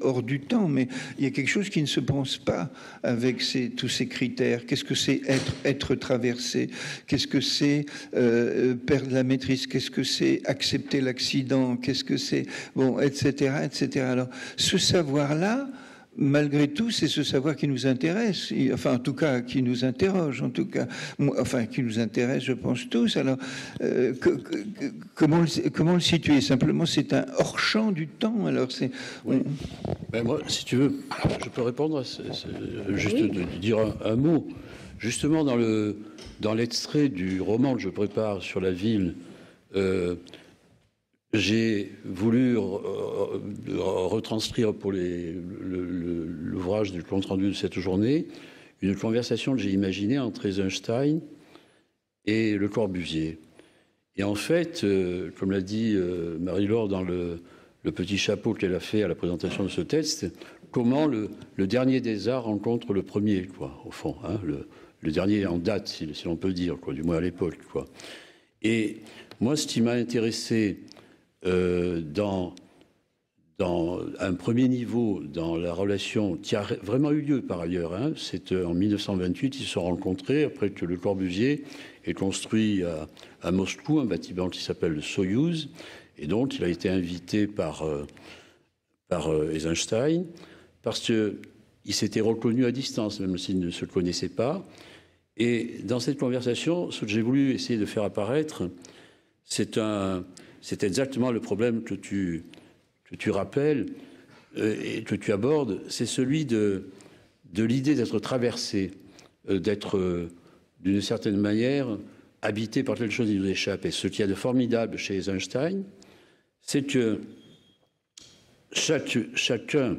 Speaker 8: hors du temps, mais il y a quelque chose qui ne se pense pas avec tous ces critères. Qu'est-ce que c'est être traversé? Qu'est-ce que c'est perdre la maîtrise? Qu'est-ce que c'est accepter l'accident? Qu'est-ce que c'est bon, etc., etc. Alors, ce savoir-là, malgré tout, c'est ce savoir qui nous intéresse, enfin en tout cas qui nous interroge, en tout cas, enfin qui nous intéresse, je pense tous. Alors comment le situer? Simplement, c'est un hors-champ du temps. Alors c'est.
Speaker 5: Oui. Ben moi, si tu veux, je peux répondre. Juste oui. de dire un mot. Justement, dans l'extrait du roman que je prépare sur la ville. J'ai voulu retranscrire pour l'ouvrage du compte-rendu de cette journée une conversation que j'ai imaginée entre Eisenstein et Le Corbusier. Et en fait, comme l'a dit Marie-Laure dans le petit chapeau qu'elle a fait à la présentation de ce texte, comment le dernier des arts rencontre le premier, quoi, au fond, hein, le dernier en date, si l'on peut dire, quoi, du moins à l'époque, quoi. Et moi, ce qui m'a intéressé dans un premier niveau, dans la relation qui a vraiment eu lieu par ailleurs, hein, c'est en 1928, ils se sont rencontrés après que Le Corbusier ait construit à Moscou un bâtiment qui s'appelle le Soyouz, et donc il a été invité par Eisenstein, parce qu'il s'était reconnu à distance, même s'il ne se connaissait pas. Et dans cette conversation, ce que j'ai voulu essayer de faire apparaître, c'est exactement le problème que tu rappelles et que tu abordes, c'est celui de l'idée d'être traversé, d'être d'une certaine manière habité par quelque chose qui nous échappe. Et ce qu'il y a de formidable chez Eisenstein, c'est que chacun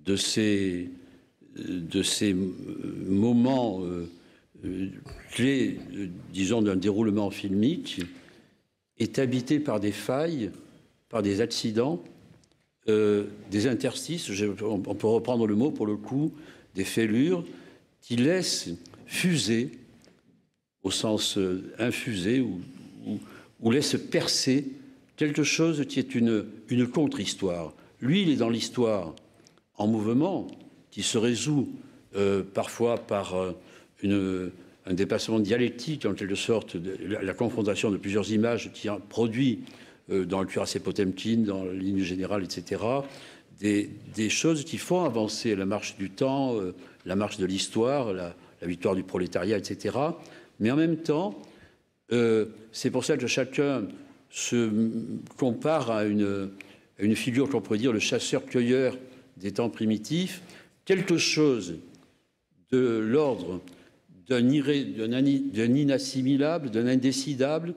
Speaker 5: de ces moments clés, disons, d'un déroulement filmique, est habité par des failles, par des accidents, des interstices, on peut reprendre le mot pour le coup, des fêlures, qui laissent fuser, au sens infusé, ou laissent percer quelque chose qui est une contre-histoire. Lui, il est dans l'histoire en mouvement, qui se résout parfois par un dépassement dialectique, en quelque sorte, la confrontation de plusieurs images qui produit dans le cuirassé Potemkin, dans la ligne générale, etc., des choses qui font avancer la marche du temps, la marche de l'histoire, la victoire du prolétariat, etc. Mais en même temps, c'est pour ça que chacun se compare à une figure qu'on pourrait dire le chasseur-cueilleur des temps primitifs, quelque chose de l'ordre d'un inassimilable, d'un indécidable,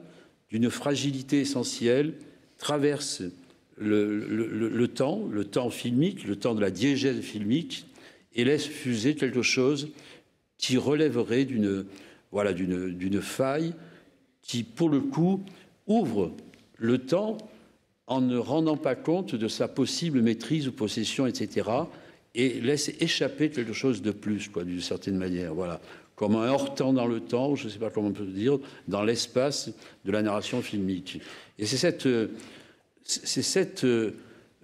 Speaker 5: d'une fragilité essentielle, traverse le temps filmique, le temps de la diégèse filmique, et laisse fuser quelque chose qui relèverait d'une faille qui, pour le coup, ouvre le temps en ne rendant pas compte de sa possible maîtrise ou possession, etc., et laisse échapper quelque chose de plus, quoi, d'une certaine manière. Voilà. Comme un hors-temps dans le temps, je ne sais pas comment on peut dire, dans l'espace de la narration filmique. Et c'est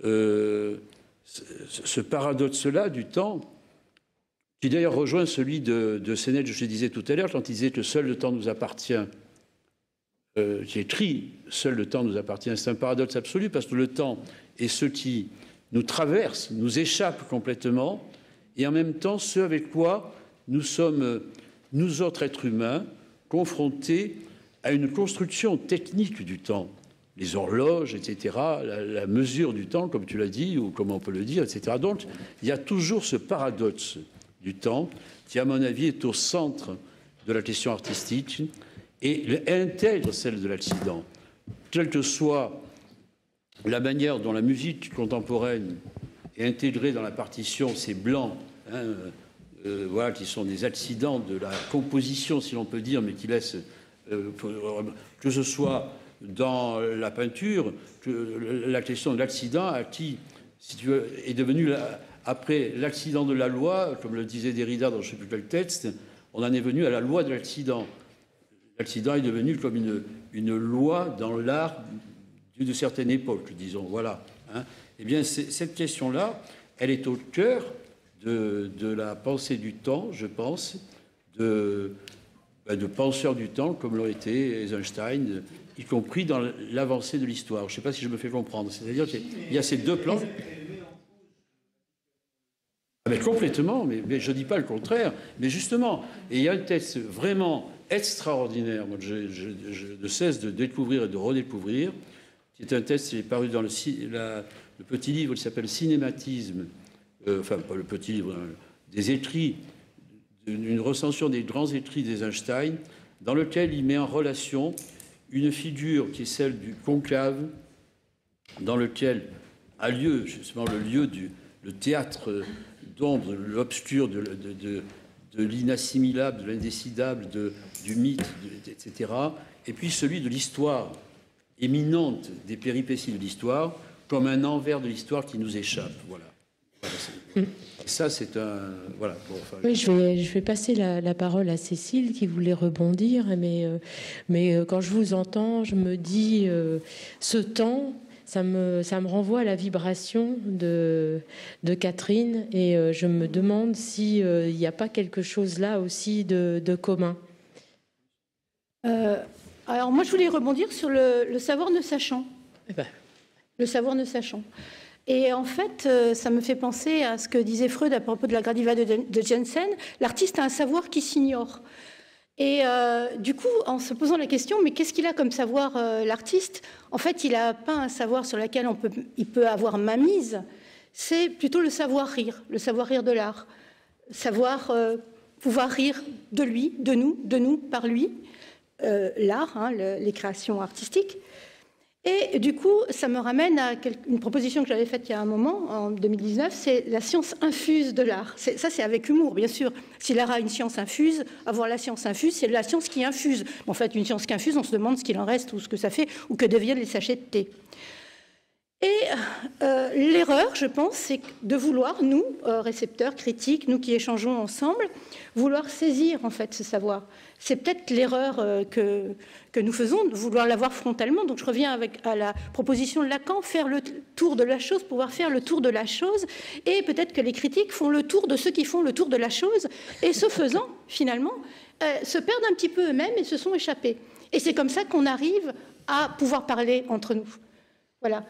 Speaker 5: ce paradoxe-là du temps, qui d'ailleurs rejoint celui de Sénèque, je disais tout à l'heure, quand il disait que seul le temps nous appartient, qui écrit « seul le temps nous appartient », c'est un paradoxe absolu, parce que le temps est ce qui nous traverse, nous échappe complètement, et en même temps ce avec quoi nous sommes, nous autres êtres humains, confrontés à une construction technique du temps, les horloges, etc., la mesure du temps, comme tu l'as dit, ou comme on peut le dire, etc. Donc, il y a toujours ce paradoxe du temps qui, à mon avis, est au centre de la question artistique et intègre celle de l'accident. Quelle que soit la manière dont la musique contemporaine est intégrée dans la partition, ces blancs, hein, voilà, qui sont des accidents de la composition, si l'on peut dire, mais qui laissent, que ce soit dans la peinture, que la question de l'accident à qui, si tu veux, est devenue, après l'accident de la loi, comme le disait Derrida dans je ne sais plus quel texte, on en est venu à la loi de l'accident. L'accident est devenu comme une loi dans l'art d'une certaine époque, disons, voilà. Hein. Eh bien, cette question-là, elle est au cœur de la pensée du temps, je pense, de penseurs du temps, comme l'ont été Eisenstein, y compris dans l'avancée de l'histoire. Je ne sais pas si je me fais comprendre. C'est-à-dire qu'il y a ces deux plans. Mais complètement, mais je ne dis pas le contraire. Mais justement, et il y a un texte vraiment extraordinaire, moi, je ne cesse de découvrir et de redécouvrir, qui est un texte qui est paru dans le petit livre qui s'appelle Cinématisme, enfin, pas le petit livre, des écrits, une recension des grands écrits d'Eisenstein, dans lequel il met en relation une figure qui est celle du conclave, dans lequel a lieu justement le théâtre d'ombre, l'obscur, de l'inassimilable, de l'indécidable, du mythe, etc. Et puis celui de l'histoire éminente des péripéties de l'histoire, comme un envers de l'histoire qui nous échappe. Voilà. Ça, c'est un... Voilà.
Speaker 1: Oui, je vais passer la parole à Cécile qui voulait rebondir, mais quand je vous entends, je me dis, ce temps, ça me renvoie à la vibration de Catherine, et je me demande s'il n'y a pas quelque chose là aussi de commun.
Speaker 2: Alors moi, je voulais rebondir sur le savoir ne sachant.
Speaker 1: Eh ben.
Speaker 2: Le savoir ne sachant. Et en fait, ça me fait penser à ce que disait Freud à propos de la Gradiva de Jensen. L'artiste a un savoir qui s'ignore. Et du coup, en se posant la question, mais qu'est-ce qu'il a comme savoir, l'artiste? En fait, il n'a pas un savoir sur lequel il peut avoir mainmise. C'est plutôt le savoir-rire de l'art. Pouvoir rire de lui, de nous, par lui. L'art, hein, les créations artistiques. Et du coup, ça me ramène à une proposition que j'avais faite il y a un moment, en 2019, c'est la science infuse de l'art. Ça, c'est avec humour, bien sûr. Si l'art a une science infuse, avoir la science infuse, c'est la science qui infuse. En fait, une science qui infuse, on se demande ce qu'il en reste ou ce que ça fait, ou que deviennent les sachets de thé. Et l'erreur, je pense, c'est de vouloir, nous, récepteurs, critiques, nous qui échangeons ensemble, vouloir saisir, en fait, ce savoir. C'est peut-être l'erreur que nous faisons, de vouloir l'avoir frontalement. Donc je reviens à la proposition de Lacan, faire le tour de la chose, pouvoir faire le tour de la chose. Et peut-être que les critiques font le tour de ceux qui font le tour de la chose. Et ce faisant, finalement, se perdent un petit peu eux-mêmes et se sont échappés. Et c'est comme ça qu'on arrive à pouvoir parler entre nous. Voilà.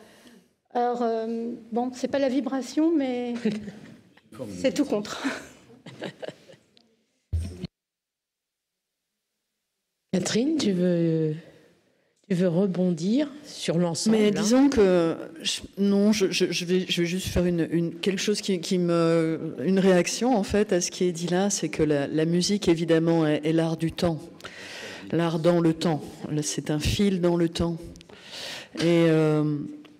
Speaker 2: Alors, bon, c'est pas la vibration, mais c'est tout contre.
Speaker 1: Catherine, tu veux rebondir sur l'ensemble?
Speaker 3: Mais disons que je vais juste faire quelque chose une réaction en fait à ce qui est dit là, c'est que la musique évidemment est l'art du temps, l'art dans le temps. C'est un fil dans le temps. Et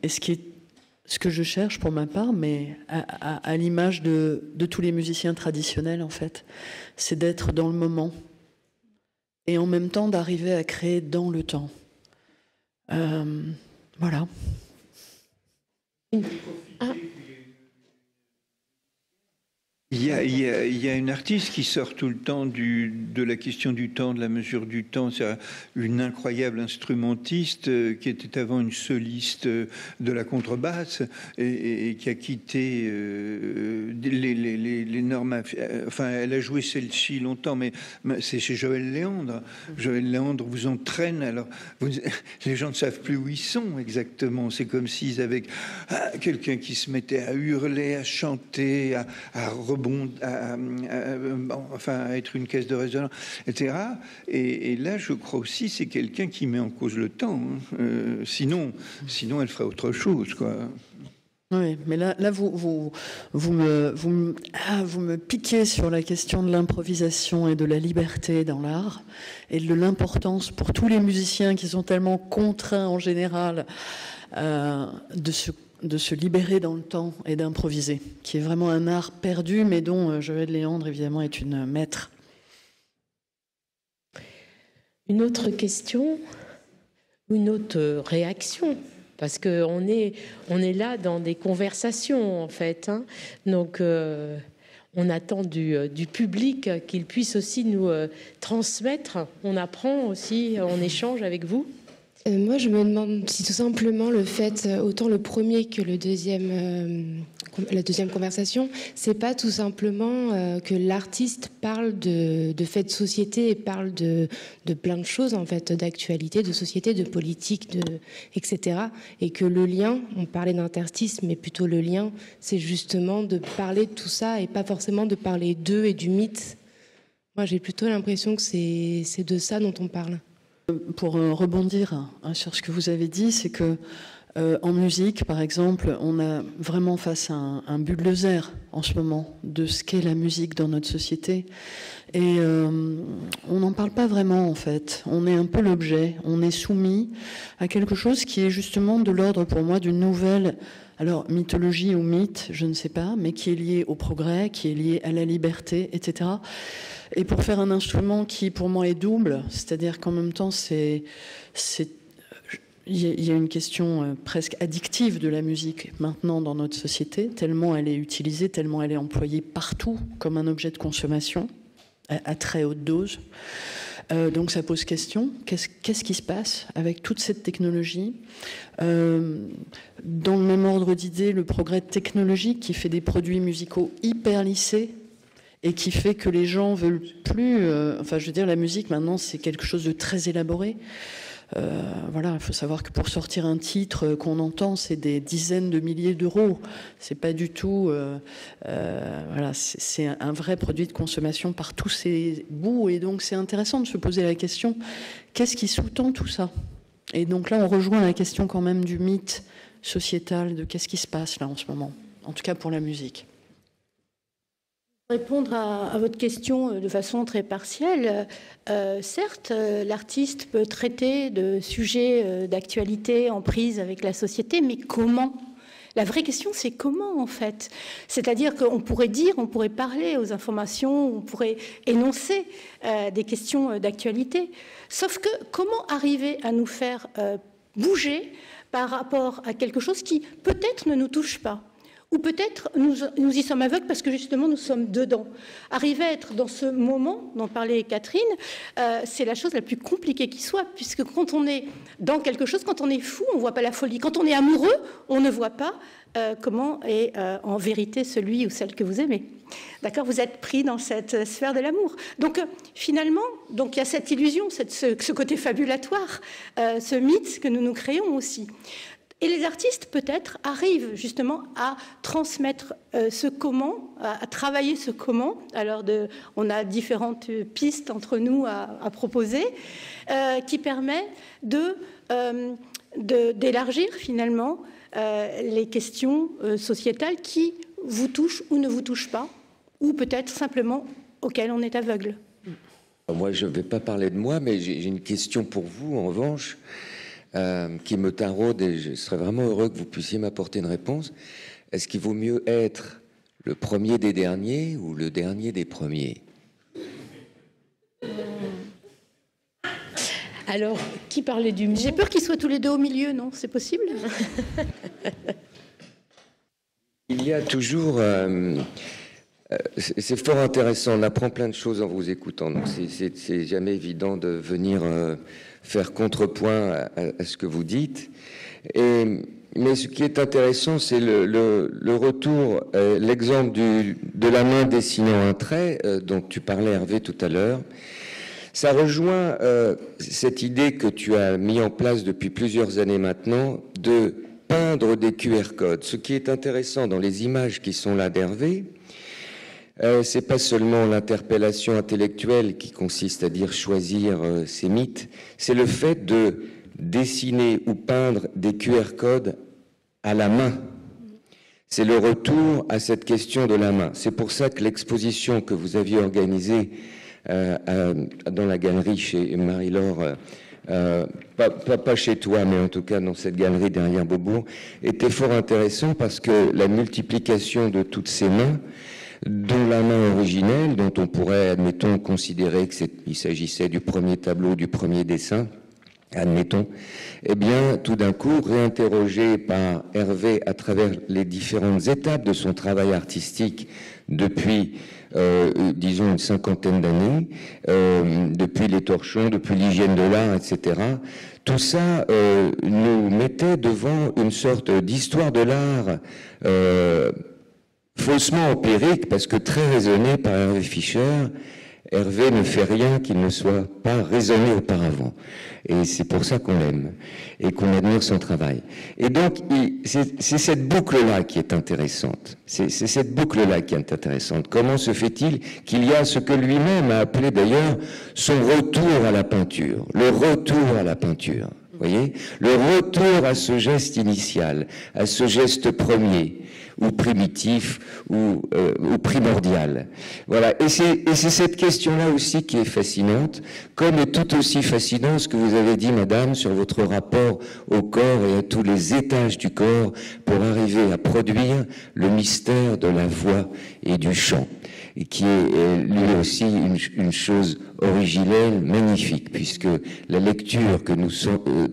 Speaker 3: ce que je cherche pour ma part, mais à l'image de tous les musiciens traditionnels en fait, c'est d'être dans le moment. Et en même temps d'arriver à créer dans le temps. Voilà.
Speaker 1: Ah.
Speaker 8: Il y a une artiste qui sort tout le temps de la question du temps, de la mesure du temps. C'est une incroyable instrumentiste qui était avant une soliste de la contrebasse et qui a quitté les normes. Enfin, elle a joué celle-ci longtemps, mais c'est chez Joël Léandre. Joël Léandre vous entraîne. Alors, les gens ne savent plus où ils sont exactement. C'est comme s'ils avaient quelqu'un qui se mettait à hurler, à chanter, à rebondir, à être une caisse de résonance, etc. Et là, je crois aussi, c'est quelqu'un qui met en cause le temps. Hein. Sinon, elle ferait autre chose, quoi.
Speaker 3: Oui, mais là vous me piquez sur la question de l'improvisation et de la liberté dans l'art et de l'importance pour tous les musiciens qui sont tellement contraints en général de se libérer dans le temps et d'improviser, qui est vraiment un art perdu, mais dont Joël Léandre, évidemment, est une maître.
Speaker 1: Une autre question, une autre réaction, parce qu'on est là dans des conversations, en fait. Hein. Donc, on attend du public qu'il puisse aussi nous transmettre. On apprend aussi, on échange avec vous.
Speaker 9: Moi, je me demande si tout simplement le fait, autant le premier que la deuxième conversation, c'est pas tout simplement que l'artiste parle de faits de société et parle de plein de choses, en fait, d'actualité, de société, de politique, etc. Et que le lien, on parlait d'interstice, mais plutôt le lien, c'est justement de parler de tout ça et pas forcément de parler d'eux et du mythe. Moi, j'ai plutôt l'impression que c'est de ça dont on parle.
Speaker 3: Pour rebondir sur ce que vous avez dit, c'est que en musique, par exemple, on a vraiment face à un bulldozer en ce moment de ce qu'est la musique dans notre société. Et on n'en parle pas vraiment, en fait. On est un peu l'objet. On est soumis à quelque chose qui est justement de l'ordre, pour moi, d'une nouvelle, alors mythologie ou mythe, je ne sais pas, mais qui est liée au progrès, qui est liée à la liberté, etc. Et pour faire un il y a une question presque addictive de la musique maintenant dans notre société, tellement elle est utilisée, tellement elle est employée partout comme un objet de consommation à très haute dose. Donc ça pose question. Qu'est-ce qui se passe avec toute cette technologie ? Dans le même ordre d'idée, le progrès technologique qui fait des produits musicaux hyper lissés et qui fait que les gens veulent plus... enfin, je veux dire, la musique, maintenant, c'est quelque chose de très élaboré. Voilà, il faut savoir que pour sortir un titre qu'on entend, c'est des dizaines de milliers d'euros. C'est pas du tout... voilà, c'est un vrai produit de consommation par tous ses bouts. Et donc, c'est intéressant de se poser la question, qu'est-ce qui sous-tend tout ça ? Et donc là, on rejoint la question quand même du mythe sociétal, de qu'est-ce qui se passe là en ce moment, en tout cas pour la musique.
Speaker 2: Répondre à votre question de façon très partielle, certes, l'artiste peut traiter de sujets d'actualité en prise avec la société, mais comment ? La vraie question, c'est comment, en fait ? C'est-à-dire qu'on pourrait dire, on pourrait parler aux informations, on pourrait énoncer des questions d'actualité. Sauf que comment arriver à nous faire bouger par rapport à quelque chose qui peut-être ne nous touche pas ? Ou peut-être nous y sommes aveugles parce que justement nous sommes dedans. Arriver à être dans ce moment dont parlait Catherine, c'est la chose la plus compliquée qui soit, puisque quand on est dans quelque chose, quand on est fou, on ne voit pas la folie. Quand on est amoureux, on ne voit pas comment est en vérité celui ou celle que vous aimez. D'accord ? Vous êtes pris dans cette sphère de l'amour. Donc finalement, donc il y a cette illusion, ce côté fabulatoire, ce mythe que nous nous créons aussi. Et les artistes, peut-être, arrivent justement à transmettre ce comment, à travailler ce comment. Alors, on a différentes pistes entre nous à proposer, qui permet d'élargir finalement les questions sociétales qui vous touchent ou ne vous touchent pas, ou peut-être simplement auxquelles on est aveugle.
Speaker 10: Moi, je ne vais pas parler de moi, mais j'ai une question pour vous, en revanche. Qui me taraude et je serais vraiment heureux que vous puissiez m'apporter une réponse. Est-ce qu'il vaut mieux être le premier des derniers ou le dernier des premiers ?
Speaker 1: Alors, qui parlait du...
Speaker 2: J'ai peur qu'ils soient tous les deux au milieu, non ? C'est possible ?
Speaker 10: Il y a toujours... c'est fort intéressant, on apprend plein de choses en vous écoutant, donc c'est jamais évident de venir... faire contrepoint à ce que vous dites. Mais ce qui est intéressant, c'est le retour, l'exemple de la main dessinant un trait, dont tu parlais, Hervé, tout à l'heure. Ça rejoint cette idée que tu as mis en place depuis plusieurs années maintenant, de peindre des QR codes. Ce qui est intéressant dans les images qui sont là d'Hervé, c'est pas seulement l'interpellation intellectuelle qui consiste à dire choisir ces mythes, c'est le fait de dessiner ou peindre des QR codes à la main. C'est le retour à cette question de la main. C'est pour ça que l'exposition que vous aviez organisée dans la galerie chez Marie-Laure, pas chez toi, mais en tout cas dans cette galerie derrière Beaubourg, était fort intéressant parce que la multiplication de toutes ces mains, dont la main originelle, dont on pourrait, admettons, considérer qu'il s'agissait du premier tableau, du premier dessin, admettons, eh bien, tout d'un coup, réinterrogé par Hervé à travers les différentes étapes de son travail artistique depuis, disons, une cinquantaine d'années, depuis les torchons, depuis l'hygiène de l'art, etc., tout ça nous mettait devant une sorte d'histoire de l'art faussement empirique, parce que très raisonné par Hervé Fischer, Hervé ne fait rien qui ne soit pas raisonné auparavant. Et c'est pour ça qu'on l'aime et qu'on admire son travail. Et donc, c'est cette boucle-là qui est intéressante. C'est cette boucle-là qui est intéressante. Comment se fait-il qu'il y a ce que lui-même a appelé d'ailleurs son retour à la peinture, le retour à la peinture, vous voyez, le retour à ce geste initial, à ce geste premier, ou primitif, ou primordial. Voilà. Et c'est cette question-là aussi qui est fascinante, comme est tout aussi fascinant ce que vous avez dit, madame, sur votre rapport au corps et à tous les étages du corps pour arriver à produire le mystère de la voix et du chant, et qui est lui aussi une chose originelle, magnifique, puisque la lecture que nous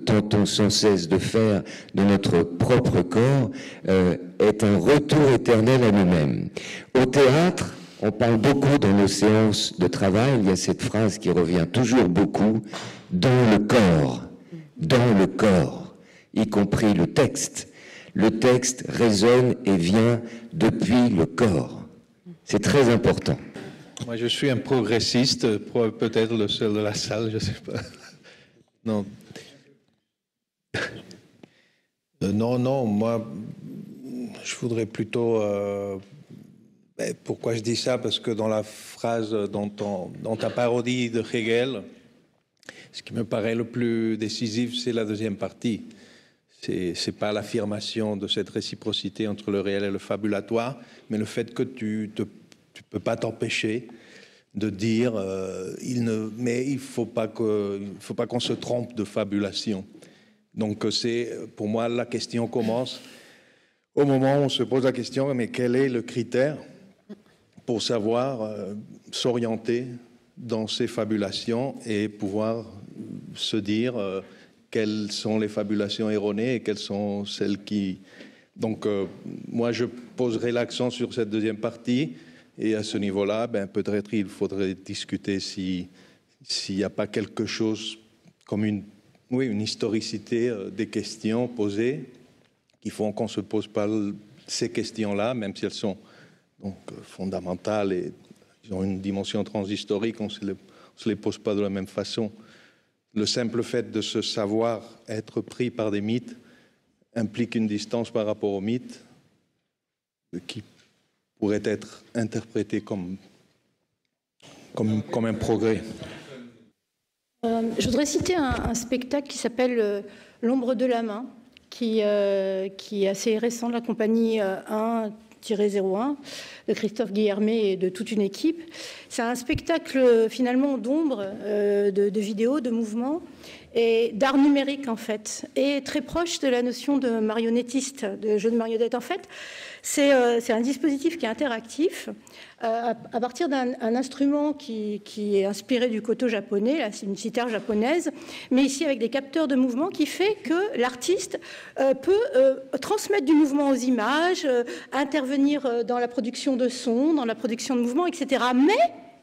Speaker 10: tentons sans cesse de faire de notre propre corps est un retour éternel à nous-mêmes. Au théâtre, on parle beaucoup dans nos séances de travail, il y a cette phrase qui revient toujours beaucoup, dans le corps, y compris le texte. Le texte résonne et vient depuis le corps. C'est très important.
Speaker 11: Moi, je suis un progressiste, peut-être le seul de la salle, je ne sais pas. Non. Non, moi, je voudrais plutôt... pourquoi je dis ça? Parce que dans la phrase, dans ta parodie de Hegel, ce qui me paraît le plus décisif, c'est la deuxième partie. C'est pas l'affirmation de cette réciprocité entre le réel et le fabulatoire, mais le fait que tu peux pas t'empêcher de dire mais il faut pas qu'on se trompe de fabulation. Donc c'est, pour moi, la question commence au moment où on se pose la question, mais quel est le critère pour savoir s'orienter dans ces fabulations et pouvoir se dire quelles sont les fabulations erronées et quelles sont celles qui... Donc, moi, je poserai l'accent sur cette deuxième partie. Et à ce niveau-là, peut-être il faudrait discuter s'il n'y a pas quelque chose comme une historicité des questions posées qui font qu'on ne se pose pas ces questions-là, même si elles sont donc fondamentales et ils ont une dimension transhistorique, on ne se les pose pas de la même façon. Le simple fait de se savoir être pris par des mythes implique une distance par rapport aux mythes qui pourrait être interprété comme un progrès.
Speaker 2: Je voudrais citer un spectacle qui s'appelle L'ombre de la main, qui est assez récent de la compagnie 1-01 de Christophe Guillermet et de toute une équipe. C'est un spectacle finalement d'ombre, de vidéos, de mouvements et d'art numérique en fait, et très proche de la notion de marionnettiste, de jeu de marionnette en fait. C'est un dispositif qui est interactif à partir d'un instrument qui est inspiré du koto japonais, là c'est une cithare japonaise, mais ici avec des capteurs de mouvement qui fait que l'artiste peut transmettre du mouvement aux images, intervenir dans la production de son, dans la production de mouvement, etc. Mais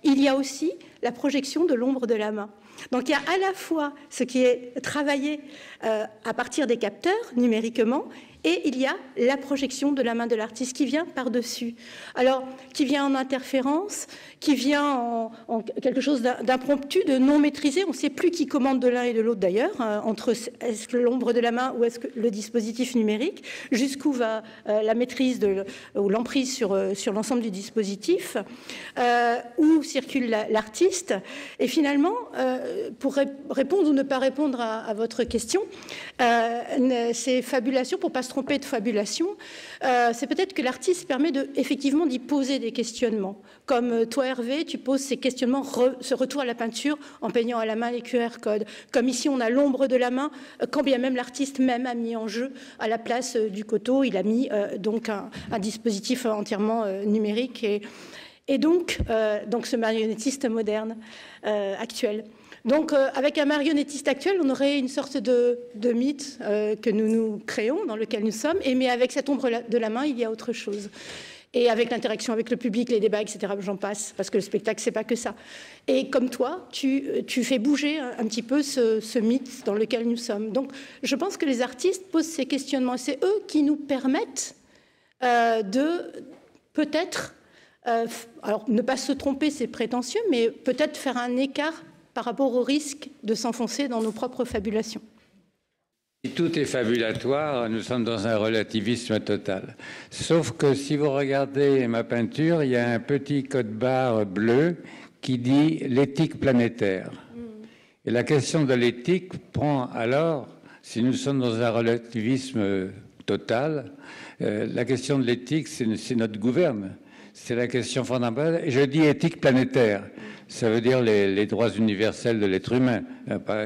Speaker 2: il y a aussi la projection de l'ombre de la main. Donc il y a à la fois ce qui est travaillé à partir des capteurs numériquement, et il y a la projection de la main de l'artiste qui vient par-dessus. Alors, qui vient en interférence, qui vient en quelque chose d'impromptu, de non maîtrisé. On ne sait plus qui commande de l'un et de l'autre d'ailleurs, entre est-ce que l'ombre de la main ou est-ce que le dispositif numérique, jusqu'où va la maîtrise ou l'emprise sur l'ensemble du dispositif, où circule l'artiste. Et finalement, pour répondre ou ne pas répondre à votre question, ces fabulations, pour ne pas se tromper de fabulation, c'est peut-être que l'artiste permet effectivement d'y poser des questionnements. Comme toi, Hervé, tu poses ces questionnements, ce retour à la peinture en peignant à la main les QR codes. Comme ici, on a l'ombre de la main, quand bien même l'artiste même a mis en jeu à la place du koto, il a mis donc un dispositif entièrement numérique et donc ce marionnettiste moderne actuel. Donc, avec un marionnettiste actuel, on aurait une sorte de mythe que nous créons, dans lequel nous sommes, mais avec cette ombre de la main, il y a autre chose. Et avec l'interaction avec le public, les débats, etc., j'en passe, parce que le spectacle, c'est pas que ça. Et comme toi, tu fais bouger un petit peu ce mythe dans lequel nous sommes. Donc, je pense que les artistes posent ces questionnements. C'est eux qui nous permettent de peut-être, alors ne pas se tromper, c'est prétentieux, mais peut-être faire un écart par rapport au risque de s'enfoncer dans nos propres fabulations.
Speaker 7: Si tout est fabulatoire, nous sommes dans un relativisme total. Sauf que si vous regardez ma peinture, il y a un petit code-barre bleu qui dit l'éthique planétaire. Et la question de l'éthique prend alors, si nous sommes dans un relativisme total, la question de l'éthique, c'est notre gouverne. C'est la question fondamentale. Et je dis éthique planétaire. Ça veut dire les droits universels de l'être humain.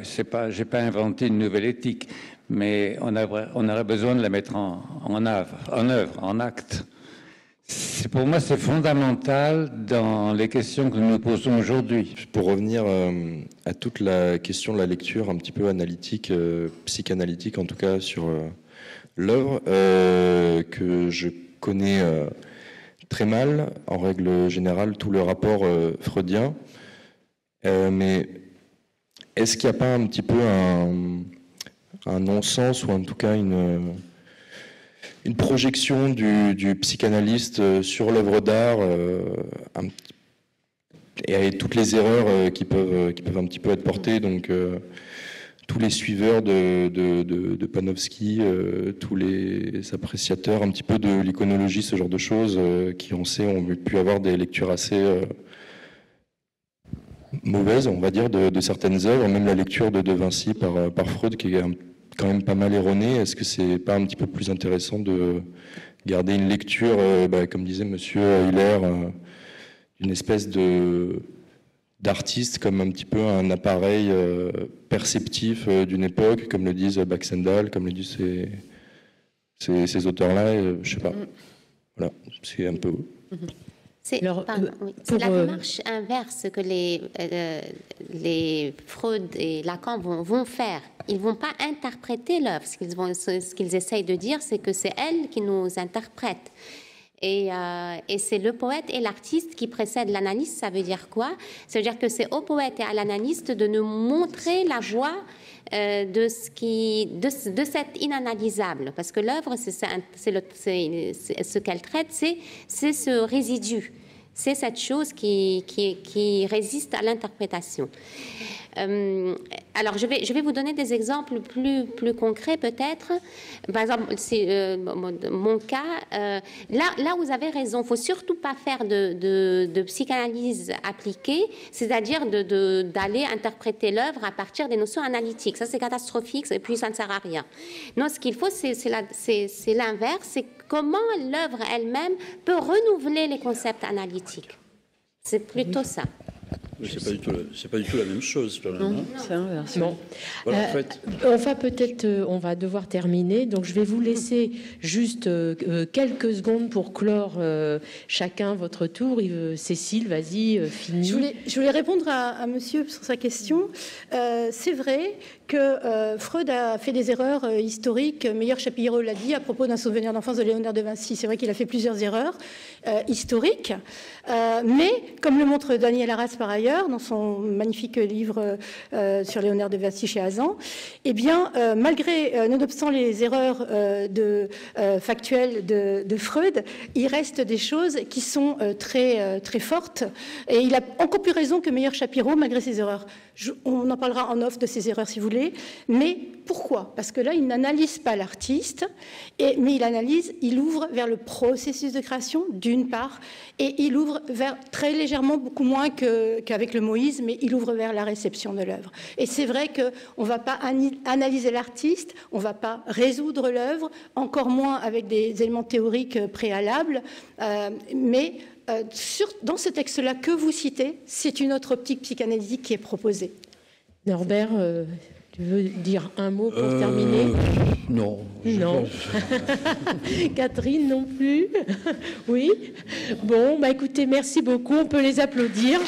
Speaker 7: J'ai pas inventé une nouvelle éthique, mais on aurait besoin de la mettre en œuvre, en acte. Pour moi, c'est fondamental dans les questions que nous nous posons aujourd'hui.
Speaker 12: Pour revenir à toute la question de la lecture un petit peu analytique, psychanalytique en tout cas, sur l'œuvre, que je connais très mal, en règle générale, tout le rapport freudien. Mais est-ce qu'il n'y a pas un petit peu un non-sens, ou en tout cas une projection du psychanalyste sur l'œuvre d'art, et avec toutes les erreurs qui peuvent un petit peu être portées, donc tous les suiveurs de Panofsky, tous les appréciateurs un petit peu de l'iconologie, ce genre de choses, qui on sait ont pu avoir des lectures assez mauvaises, on va dire, de certaines œuvres, même la lecture de Vinci par Freud, qui est quand même pas mal erronée. Est-ce que c'est pas un petit peu plus intéressant de garder une lecture, comme disait Monsieur Hiller, d'une espèce d'artiste comme un petit peu un appareil perceptif d'une époque, comme le disent Baxendale, comme le disent ces auteurs-là, je sais pas. Voilà, c'est un peu...
Speaker 4: C'est la démarche inverse que les Freud et Lacan vont faire. Ils ne vont pas interpréter l'œuvre. Ce qu'ils essayent de dire, c'est que c'est elle qui nous interprète. Et c'est le poète et l'artiste qui précèdent l'analyste. Ça veut dire quoi? Ça veut dire que c'est au poète et à l'analyste de nous montrer la voie de cet inanalysable. Parce que l'œuvre, ce qu'elle traite, c'est ce résidu. C'est cette chose qui résiste à l'interprétation. Alors, je vais vous donner des exemples plus concrets, peut-être. Par exemple, mon cas, là où vous avez raison, il ne faut surtout pas faire de psychanalyse appliquée, c'est-à-dire d'aller interpréter l'œuvre à partir des notions analytiques. Ça, c'est catastrophique, et puis ça ne sert à rien. Non, ce qu'il faut, c'est l'inverse, c'est comment l'œuvre elle-même peut renouveler les concepts analytiques. C'est plutôt ça.
Speaker 5: C'est pas du tout la même chose, quand même.
Speaker 1: Non, c'est inverse. Bon. Voilà, on va devoir terminer, donc je vais vous laisser juste quelques secondes pour clore chacun votre tour. Cécile, vas-y, finis.
Speaker 2: Je voulais répondre à monsieur sur sa question. C'est vrai que Freud a fait des erreurs historiques. Meilleur Chapiro l'a dit à propos d'un souvenir d'enfance de Léonard de Vinci. C'est vrai qu'il a fait plusieurs erreurs historiques, mais comme le montre Daniel Arras par ailleurs dans son magnifique livre sur Léonard de Vinci chez Hazan, eh bien, malgré, nonobstant les erreurs factuelles de Freud, il reste des choses qui sont très fortes. Et il a encore plus raison que Meilleur Chapiro, malgré ses erreurs. On en parlera en off de ses erreurs si vous voulez. Mais pourquoi? Parce que là, il n'analyse pas l'artiste, mais il ouvre vers le processus de création, d'une part, et il ouvre vers, très légèrement, beaucoup moins qu'avec le Moïse, mais il ouvre vers la réception de l'œuvre. Et c'est vrai qu'on ne va pas analyser l'artiste, on ne va pas résoudre l'œuvre, encore moins avec des éléments théoriques préalables, mais dans ce texte-là que vous citez, c'est une autre optique psychanalytique qui est proposée.
Speaker 1: Norbert, tu veux dire un mot pour terminer?
Speaker 5: Non.
Speaker 1: Non. Catherine non plus. Oui. Bon, écoutez, merci beaucoup. On peut les applaudir.